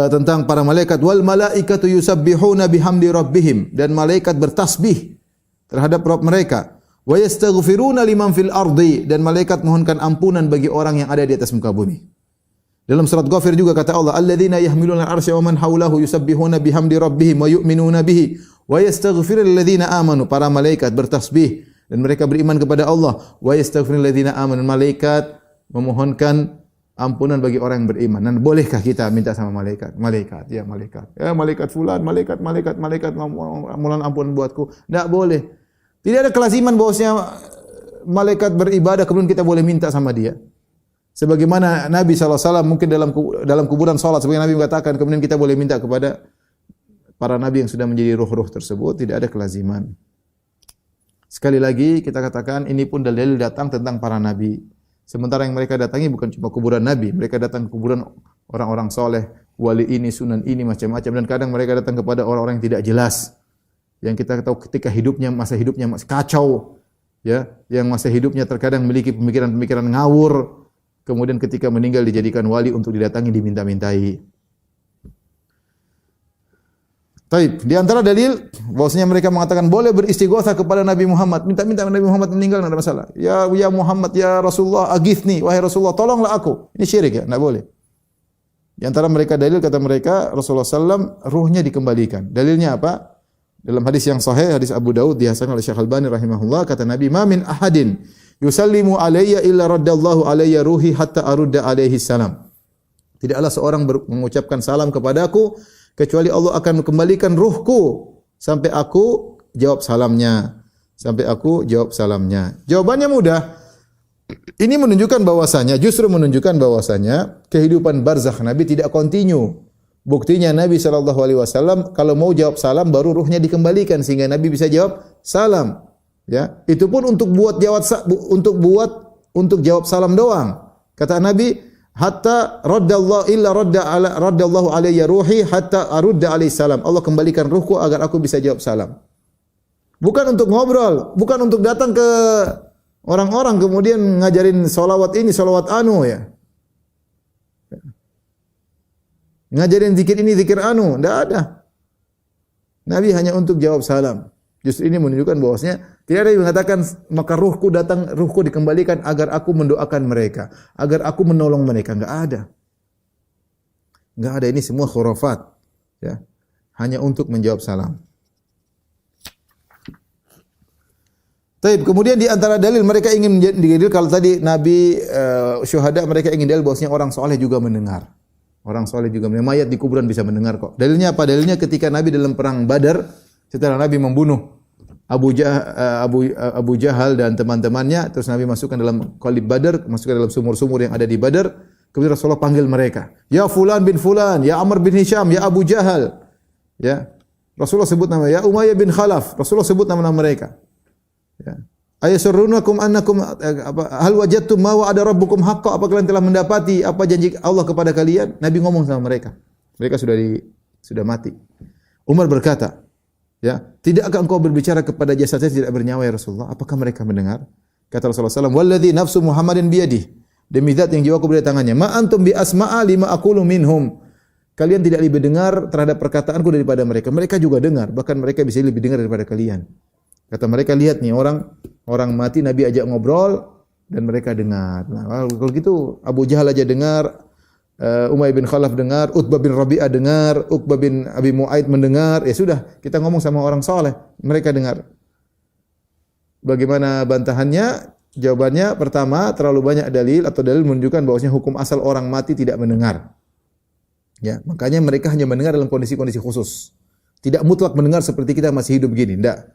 tentang para malaikat, wal malaikatu yusabbihuna bihamdi rabbihim, dan malaikat bertasbih terhadap Rabb mereka. Wa yastaghfiruna liman fil ardi, dan malaikat mohonkan ampunan bagi orang yang ada di atas muka bumi. Dalam surat Ghafir juga kata Allah, alladzina yahmiluna al-arsya wa man haulahu yusabbihuna bihamdi rabbihim wa yu'minuna bihi wa yastaghfiruna lilladzina amanu. Para malaikat bertasbih dan mereka beriman kepada Allah. Wa yastaghfiruna lilladzina amanu. Malaikat memohonkan ampunan bagi orang yang beriman. Dan bolehkah kita minta sama malaikat? Malaikat, ya malaikat. Ya malaikat fulan, malaikat mohon ampunan buatku. Enggak boleh. Tidak ada kelaziman bahwasanya malaikat beribadah kemudian kita boleh minta sama dia. Sebagaimana Nabi SAW mungkin dalam kuburan salat, sebagai Nabi mengatakan, kemudian kita boleh minta kepada para Nabi yang sudah menjadi ruh-ruh tersebut, tidak ada kelaziman. Sekali lagi kita katakan, ini pun dalil datang tentang para Nabi. Sementara yang mereka datangi bukan cuma kuburan Nabi, mereka datang ke kuburan orang-orang soleh, wali ini, sunan ini, macam-macam. Dan kadang mereka datang kepada orang-orang yang tidak jelas. Yang kita tahu ketika masa hidupnya masih kacau, ya, yang masa hidupnya terkadang memiliki pemikiran-pemikiran ngawur. Kemudian ketika meninggal dijadikan wali untuk didatangi, diminta-mintai. Taib. Di antara dalil bahwasanya mereka mengatakan boleh beristighotsah kepada Nabi Muhammad, minta-minta Nabi Muhammad meninggal, tidak ada masalah. Ya Muhammad, ya Rasulullah, aghithni, wahai Rasulullah, tolonglah aku. Ini syirik, ya, tidak boleh. Di antara mereka dalil, kata mereka, Rasulullah SAW ruhnya dikembalikan. Dalilnya apa? Dalam hadis yang sahih, hadis Abu Daud dihasankan oleh Syekh Al-Albani rahimahullah, kata Nabi, "Ma min ahadin yusallimu alayya illa raddallahu alayya ruhi hatta arudda alaihi salam." Tidaklah seorang mengucapkan salam kepadaku kecuali Allah akan kembalikan ruhku sampai aku jawab salamnya. Sampai aku jawab salamnya. Jawabannya mudah. Ini justru menunjukkan bahwasanya kehidupan barzakh Nabi tidak kontinu. Buktinya Nabi SAW kalau mau jawab salam baru ruhnya dikembalikan sehingga Nabi bisa jawab salam. Ya, itu pun untuk jawab salam doang. Kata Nabi, hatta raddallahu alayya ruhi hatta arudda alaihi salam. Allah kembalikan ruhku agar aku bisa jawab salam. Bukan untuk ngobrol, bukan untuk datang ke orang-orang kemudian ngajarin salawat ini, salawat anu ya. Ngajarin zikir ini, zikir anu, enggak ada. Nabi hanya untuk jawab salam. Justru ini menunjukkan bahwasanya tidak ada yang mengatakan maka ruhku dikembalikan agar aku mendoakan mereka, agar aku menolong mereka, enggak ada. Enggak ada, ini semua khurafat ya. Hanya untuk menjawab salam. Taib, kemudian di antara dalil mereka ingin menjadi kalau tadi Nabi syuhada mereka ingin dalil bahwasanya orang soleh juga mendengar. Orang soleh juga mendengar. Mayat di kuburan bisa mendengar kok. Dalilnya apa? Dalilnya ketika Nabi dalam perang Badar setelah Nabi membunuh Abu Jahal dan teman-temannya, terus Nabi masukkan dalam qalib Badar, masukkan dalam sumur-sumur yang ada di Badar. Kemudian Rasulullah panggil mereka, ya Fulan bin Fulan, ya Amr bin Hisham, ya Abu Jahal. Ya. Rasulullah sebut nama, ya Umayyah bin Khalaf. Rasulullah sebut nama-nama mereka. Ya. Ayasurrunakum annakum hal wajadtum ma wa'ada rabbukum haqqan, apa kalian telah mendapati apa janji Allah kepada kalian? Nabi ngomong sama mereka. Mereka sudah mati. Umar berkata, ya, tidakkah engkau berbicara kepada jasad saya tidak bernyawa ya Rasulullah? Apakah mereka mendengar? Kata Rasulullah SAW, walladzi nafsu Muhammadin biyadihi, demi zat yang jiwaku berada di tangannya, ma antum bi asma'a lima aqulu minhum. Kalian tidak lebih dengar terhadap perkataanku daripada mereka. Mereka juga dengar, bahkan mereka bisa lebih dengar daripada kalian. Kata mereka, lihat nih orang mati Nabi ajak ngobrol dan mereka dengar. Nah, kalau gitu Abu Jahal aja dengar, Umayyah bin Khalaf dengar, Utbah bin Rabi'ah dengar, Uqbah bin Abi Mu'aid mendengar. Ya sudah, kita ngomong sama orang soleh, mereka dengar. Bagaimana bantahannya? Jawabannya pertama, terlalu banyak dalil menunjukkan bahwasanya hukum asal orang mati tidak mendengar. Ya, makanya mereka hanya mendengar dalam kondisi-kondisi khusus. Tidak mutlak mendengar seperti kita masih hidup begini, enggak.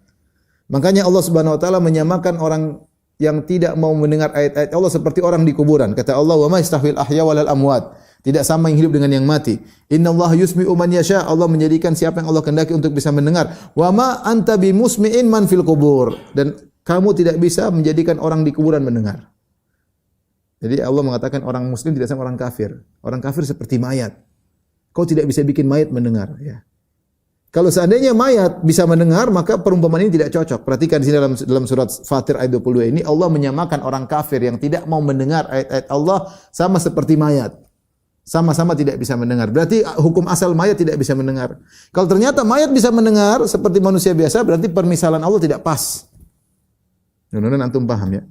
Makanya Allah Subhanahu wa taala menyamakan orang yang tidak mau mendengar ayat-ayat Allah seperti orang di kuburan. Kata Allah, "Wa ma yastahwil ahya walal amwat." Tidak sama yang hidup dengan yang mati. Innallaha yusmi'u man yasha. Allah menjadikan siapa yang Allah kehendaki untuk bisa mendengar. Wa ma anta bimusmi'in man fil qubur. Dan kamu tidak bisa menjadikan orang di kuburan mendengar. Jadi Allah mengatakan orang muslim tidak sama orang kafir. Orang kafir seperti mayat. Kau tidak bisa bikin mayat mendengar, ya. Kalau seandainya mayat bisa mendengar, maka perumpamaan ini tidak cocok. Perhatikan di sini dalam surat Fatir ayat 22 ini, Allah menyamakan orang kafir yang tidak mau mendengar ayat-ayat Allah sama seperti mayat. Sama-sama tidak bisa mendengar. Berarti hukum asal mayat tidak bisa mendengar. Kalau ternyata mayat bisa mendengar seperti manusia biasa, berarti permisalan Allah tidak pas. Mudah-mudahan antum paham ya.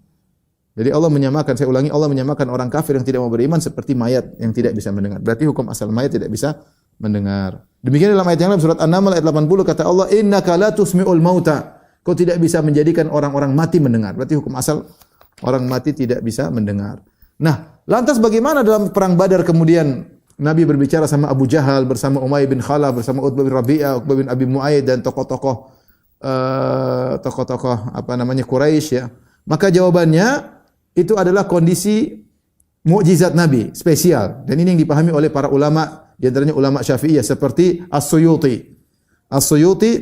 Jadi Allah menyamakan, saya ulangi, Allah menyamakan orang kafir yang tidak mau beriman seperti mayat yang tidak bisa mendengar. Berarti hukum asal mayat tidak bisa mendengar. Demikian dalam ayat yang lain surat An-Naml ayat 80 kata Allah, innaka la tusmi'ul mauta. Kau tidak bisa menjadikan orang-orang mati mendengar. Berarti hukum asal orang mati tidak bisa mendengar. Nah, lantas bagaimana dalam perang Badar kemudian Nabi berbicara sama Abu Jahal, bersama Umayyah bin Khalaf, bersama Utbah bin Rabi'ah, Uqbah bin Abi Mu'aid dan tokoh-tokoh Quraisy ya. Maka jawabannya itu adalah kondisi mukjizat Nabi spesial, dan ini yang dipahami oleh para ulama, di antaranya ulama Syafi'iyah seperti As-Suyuti. As-Suyuti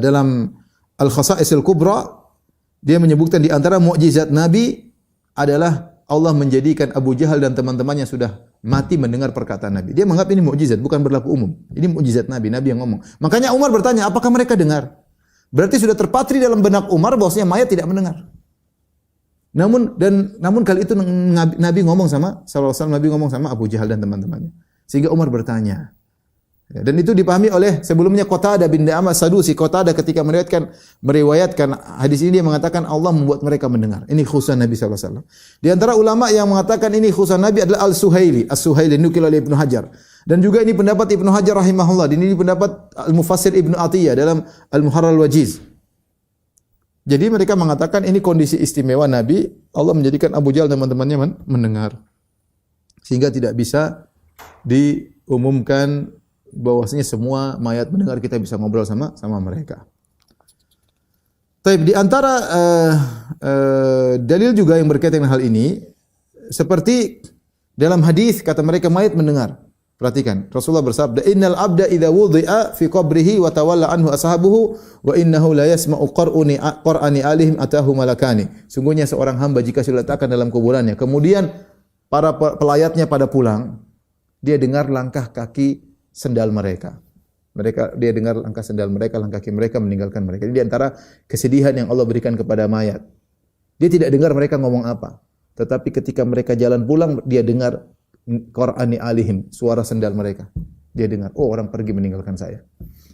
dalam Al-Khasa'is Al-Kubra dia menyebutkan di antara mukjizat Nabi adalah Allah menjadikan Abu Jahal dan teman-temannya sudah mati mendengar perkataan Nabi. Dia menganggap ini mukjizat, bukan berlaku umum. Ini mukjizat Nabi, Nabi yang ngomong. Makanya Umar bertanya, apakah mereka dengar? Berarti sudah terpatri dalam benak Umar bahwasanya mayat tidak mendengar. Namun kali itu Nabi ngomong sama sallallahu alaihi wasallam, Nabi ngomong sama Abu Jahal dan teman-temannya. Sehingga Umar bertanya. Ya, dan itu dipahami oleh sebelumnya Qatadah bin Da'amah Sadusi. Qatadah ketika meriwayatkan hadis ini dia mengatakan Allah membuat mereka mendengar. Ini khusus Nabi sallallahu alaihi wasallam. Di antara ulama yang mengatakan ini khusus Nabi adalah Al-Suhaili. As-Suhaili nukil oleh Ibnu Hajar. Dan juga ini pendapat Ibnu Hajar rahimahullah. Dan ini pendapat Al-Mufassir Ibnu Atiyah dalam Al-Muharrar Al-Wajiz. Jadi mereka mengatakan ini kondisi istimewa Nabi, Allah menjadikan Abu Jahal dan teman-temannya mendengar. sehingga tidak bisa diumumkan bahwasanya semua mayat mendengar kita bisa ngobrol sama mereka. Tapi di antara dalil juga yang berkaitan dengan hal ini, seperti dalam hadis kata mereka mayat mendengar. Perhatikan, Rasulullah bersabda, "Innal abda idza wudi'a fi qabrihi wa tawalla anhu ashabuhu wa innahu la yasma'u qur'ani alihim atahu malakani." Sungguhnya seorang hamba jika sudah diletakkan dalam kuburannya, kemudian para pelayatnya pada pulang, dia dengar langkah kaki sendal mereka. Dia dengar langkah sendal mereka, langkah kaki mereka meninggalkan mereka. Ini di antara kesedihan yang Allah berikan kepada mayat. Dia tidak dengar mereka ngomong apa, tetapi ketika mereka jalan pulang, dia dengar Qur'ani alihim, suara sendal mereka. Dia dengar, oh orang pergi meninggalkan saya.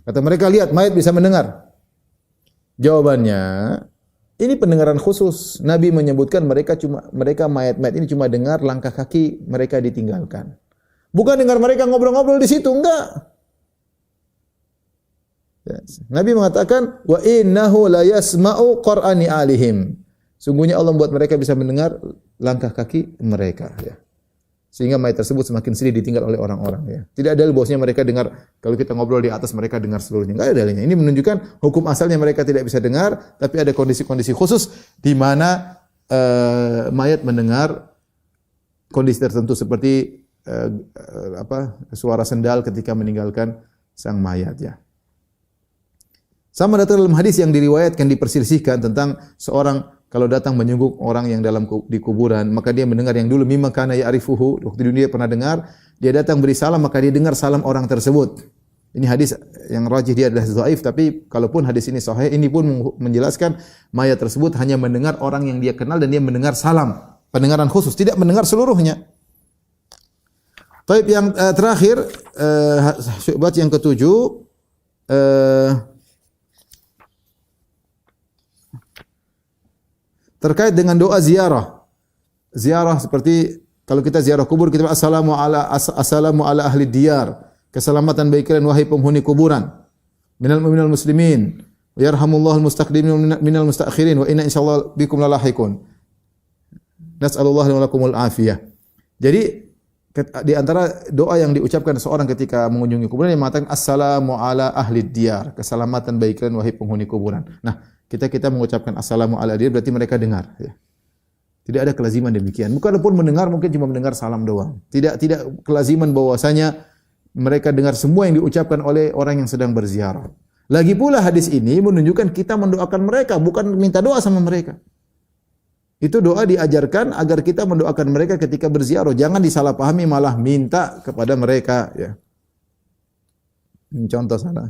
Kata mereka, lihat mayat bisa mendengar. Jawabannya, ini pendengaran khusus. Nabi menyebutkan mereka mayat-mayat ini cuma dengar langkah kaki mereka ditinggalkan. Bukan dengar mereka ngobrol-ngobrol di situ, enggak. Nabi mengatakan, wa innahu la yasma'u Qur'ani alihim. Sungguhnya Allah membuat mereka bisa mendengar langkah kaki mereka, ya. Sehingga mayat tersebut semakin sedih ditinggal oleh orang-orang, ya. Tidak ada bahwasanya mereka dengar kalau kita ngobrol di atas mereka dengar seluruhnya. Enggak ada dalilnya. Ini menunjukkan hukum asalnya mereka tidak bisa dengar, tapi ada kondisi-kondisi khusus di mana mayat mendengar kondisi tertentu seperti suara sendal ketika meninggalkan sang mayat, ya. Sama datang dalam hadis yang diriwayatkan diperselisihkan tentang seorang kalau datang menyungguh orang yang di kuburan, maka dia mendengar yang dulu mimma kana ya'rifuhu, waktu di dunia pernah dengar, dia datang beri salam maka dia dengar salam orang tersebut. Ini hadis yang rajih dia adalah dhaif, tapi kalaupun hadis ini sahih, ini pun menjelaskan mayat tersebut hanya mendengar orang yang dia kenal dan dia mendengar salam, pendengaran khusus, tidak mendengar seluruhnya. Taib yang terakhir, syubhat yang ketujuh, terkait dengan doa ziarah. Ziarah seperti kalau kita ziarah kubur, kita assalamu ala ahli diyar. Keselamatan bagi kalian wahai penghuni kuburan. Minal muslimin. Yarhamullahu al-mustaqdimin minal mustakhirin wa inna insyaallah bikum lalahiqun. Nas'alullah wa lakumul afiyah. Jadi di antara doa yang diucapkan seorang ketika mengunjungi kuburan yang mengatakan assalamu ala ahli diyar. Keselamatan bagi kalian wahai penghuni kuburan. Nah, kita mengucapkan assalamu ala dia berarti mereka dengar, ya. Tidak ada kelaziman demikian. Bukan pun mendengar, mungkin cuma mendengar salam doang. Tidak kelaziman bahwasanya mereka dengar semua yang diucapkan oleh orang yang sedang berziarah. Lagi pula hadis ini menunjukkan kita mendoakan mereka, bukan minta doa sama mereka. Itu doa diajarkan agar kita mendoakan mereka ketika berziarah. Jangan disalahpahami malah minta kepada mereka, ya. Contoh sana.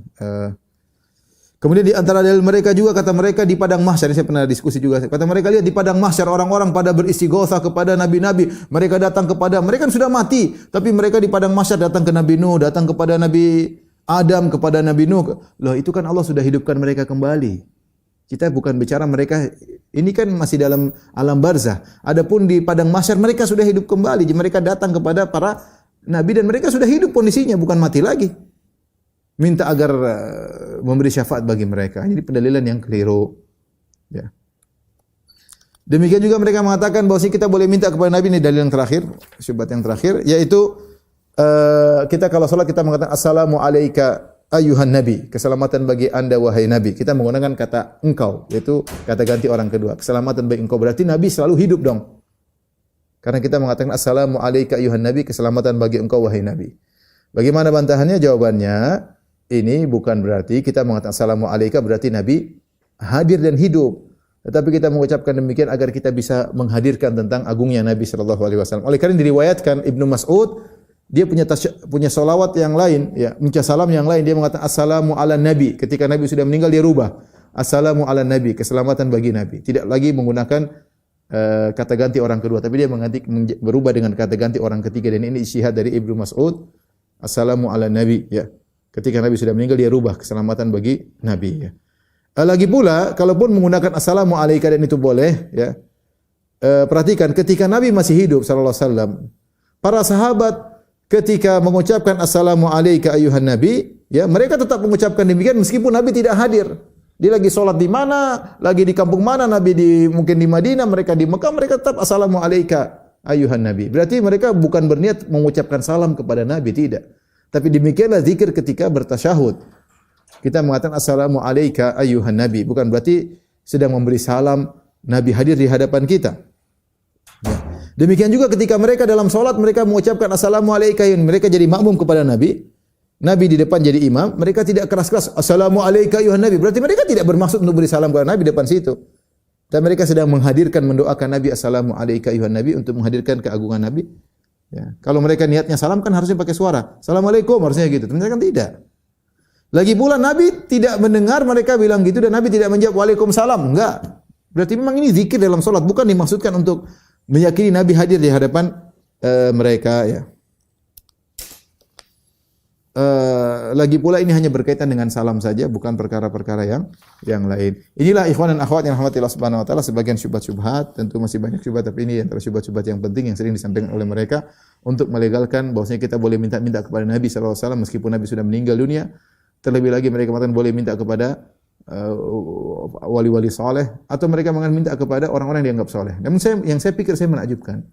Kemudian di antara dalil mereka juga kata mereka di padang mahsyar, saya pernah diskusi juga. Kata mereka lihat di padang mahsyar orang-orang pada beristighotsah kepada nabi-nabi. Mereka datang kepada mereka sudah mati, tapi mereka di padang mahsyar datang ke Nabi Nuh, datang kepada Nabi Adam, kepada Nabi Nuh. Loh, itu kan Allah sudah hidupkan mereka kembali. Kita bukan bicara mereka ini kan masih dalam alam barzah. Adapun di padang mahsyar mereka sudah hidup kembali. Mereka datang kepada para nabi dan mereka sudah hidup kondisinya, bukan mati lagi. Minta agar memberi syafaat bagi mereka. Jadi pendalilan yang keliru. Ya. Demikian juga mereka mengatakan bahwa kita boleh minta kepada Nabi, ini dalil yang terakhir, syubhat yang terakhir, yaitu kita kalau salat kita mengatakan assalamu alayka ayyuhan nabi, keselamatan bagi Anda wahai nabi. Kita menggunakan kata engkau, yaitu kata ganti orang kedua. Keselamatan bagi engkau berarti Nabi selalu hidup dong. Karena kita mengatakan assalamu alayka ayyuhan nabi, keselamatan bagi engkau wahai nabi. Bagaimana bantahannya? Jawabannya, ini bukan berarti kita mengatakan assalamu alayka berarti Nabi hadir dan hidup. Tetapi kita mengucapkan demikian agar kita bisa menghadirkan tentang agungnya Nabi sallallahu alaihi wasallam. Oleh karena diriwayatkan Ibnu Mas'ud, dia punya salawat yang lain, ya, punya salam yang lain. Dia mengatakan assalamu ala nabi. Ketika Nabi sudah meninggal dia rubah assalamu ala nabi, keselamatan bagi Nabi. Tidak lagi menggunakan kata ganti orang kedua, tapi dia berubah dengan kata ganti orang ketiga, dan ini ijtihad dari Ibnu Mas'ud. Assalamu ala nabi, ya. Ketika Nabi sudah meninggal dia rubah keselamatan bagi Nabi, ya. Lagi pula kalaupun menggunakan assalamu alayka dan itu boleh, ya. Perhatikan ketika Nabi masih hidup sallallahu alaihi wasallam, para sahabat ketika mengucapkan assalamu alayka ayyuhan nabi, ya, mereka tetap mengucapkan demikian meskipun Nabi tidak hadir. Dia lagi salat di mana, lagi di kampung mana, Nabi mungkin di Madinah, mereka di Mekah, mereka tetap assalamu alayka ayuhan nabi. Berarti mereka bukan berniat mengucapkan salam kepada nabi, tidak. Tapi demikianlah zikir ketika bertasyahud. Kita mengatakan assalamu alayka ayuhan nabi, bukan berarti sedang memberi salam nabi hadir di hadapan kita. Ya. Demikian juga ketika mereka dalam salat mereka mengucapkan assalamu alayka, mereka jadi makmum kepada nabi. Nabi di depan jadi imam, mereka tidak keras-keras assalamu alayka ayuhan nabi. Berarti mereka tidak bermaksud untuk beri salam kepada nabi depan situ. Dan mereka sedang menghadirkan, mendoakan nabi assalamu alayka ayuhan nabi untuk menghadirkan keagungan nabi. Ya. Kalau mereka niatnya salam kan harusnya pakai suara. Assalamualaikum harusnya gitu. Ternyata kan tidak. Lagi pula nabi tidak mendengar mereka bilang gitu dan nabi tidak menjawab waalaikumsalam. Enggak. Berarti memang ini zikir dalam salat, bukan dimaksudkan untuk meyakini nabi hadir di hadapan mereka, ya. Lagi pula ini hanya berkaitan dengan salam saja, bukan perkara-perkara yang lain. Inilah ikhwan dan akhwat yang rahmati Allah Subhanahu wa taala, sebagian syubhat-syubhat, tentu masih banyak syubhat, tapi ini antara syubhat-syubhat yang penting yang sering disampaikan oleh mereka untuk melegalkan bahwasanya kita boleh minta-minta kepada Nabi sallallahu alaihi wasallam meskipun Nabi sudah meninggal dunia. Terlebih lagi mereka mengatakan boleh minta kepada wali-wali saleh atau mereka mengatakan minta kepada orang-orang yang dianggap saleh. Namun yang saya pikir saya menakjubkan.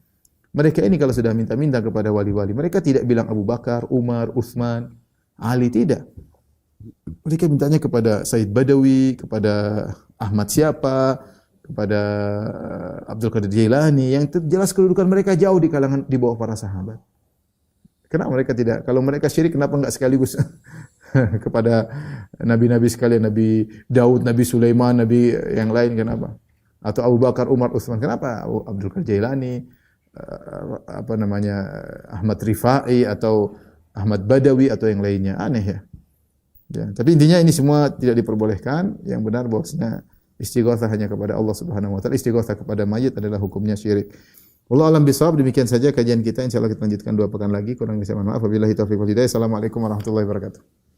Mereka ini kalau sudah minta-minta kepada wali-wali, mereka tidak bilang Abu Bakar, Umar, Utsman, Ali, tidak. Mereka mintanya kepada Said Badawi, kepada Ahmad siapa, kepada Abdul Qadir Jailani, yang jelas kedudukan mereka jauh di kalangan di bawah para sahabat. Kenapa mereka tidak? Kalau mereka syirik, kenapa enggak sekaligus kepada nabi-nabi sekalian, Nabi Daud, Nabi Sulaiman, Nabi yang lain, kenapa? Atau Abu Bakar, Umar, Utsman, kenapa Abdul Qadir Jailani, Ahmad Rifai atau Ahmad Badawi atau yang lainnya, aneh ya. Ya, tapi intinya ini semua tidak diperbolehkan. Yang benar bahwasanya istighatsah hanya kepada Allah Subhanahu wa taala. Istighatsah kepada mayit adalah hukumnya syirik. Wallahu a'lam bishawab. Demikian saja kajian kita. Insyaallah kita lanjutkan 2 pekan lagi. Kurang bisa mohon maaf. Wabillahi taufiq wal hidayah. Assalamualaikum warahmatullahi wabarakatuh.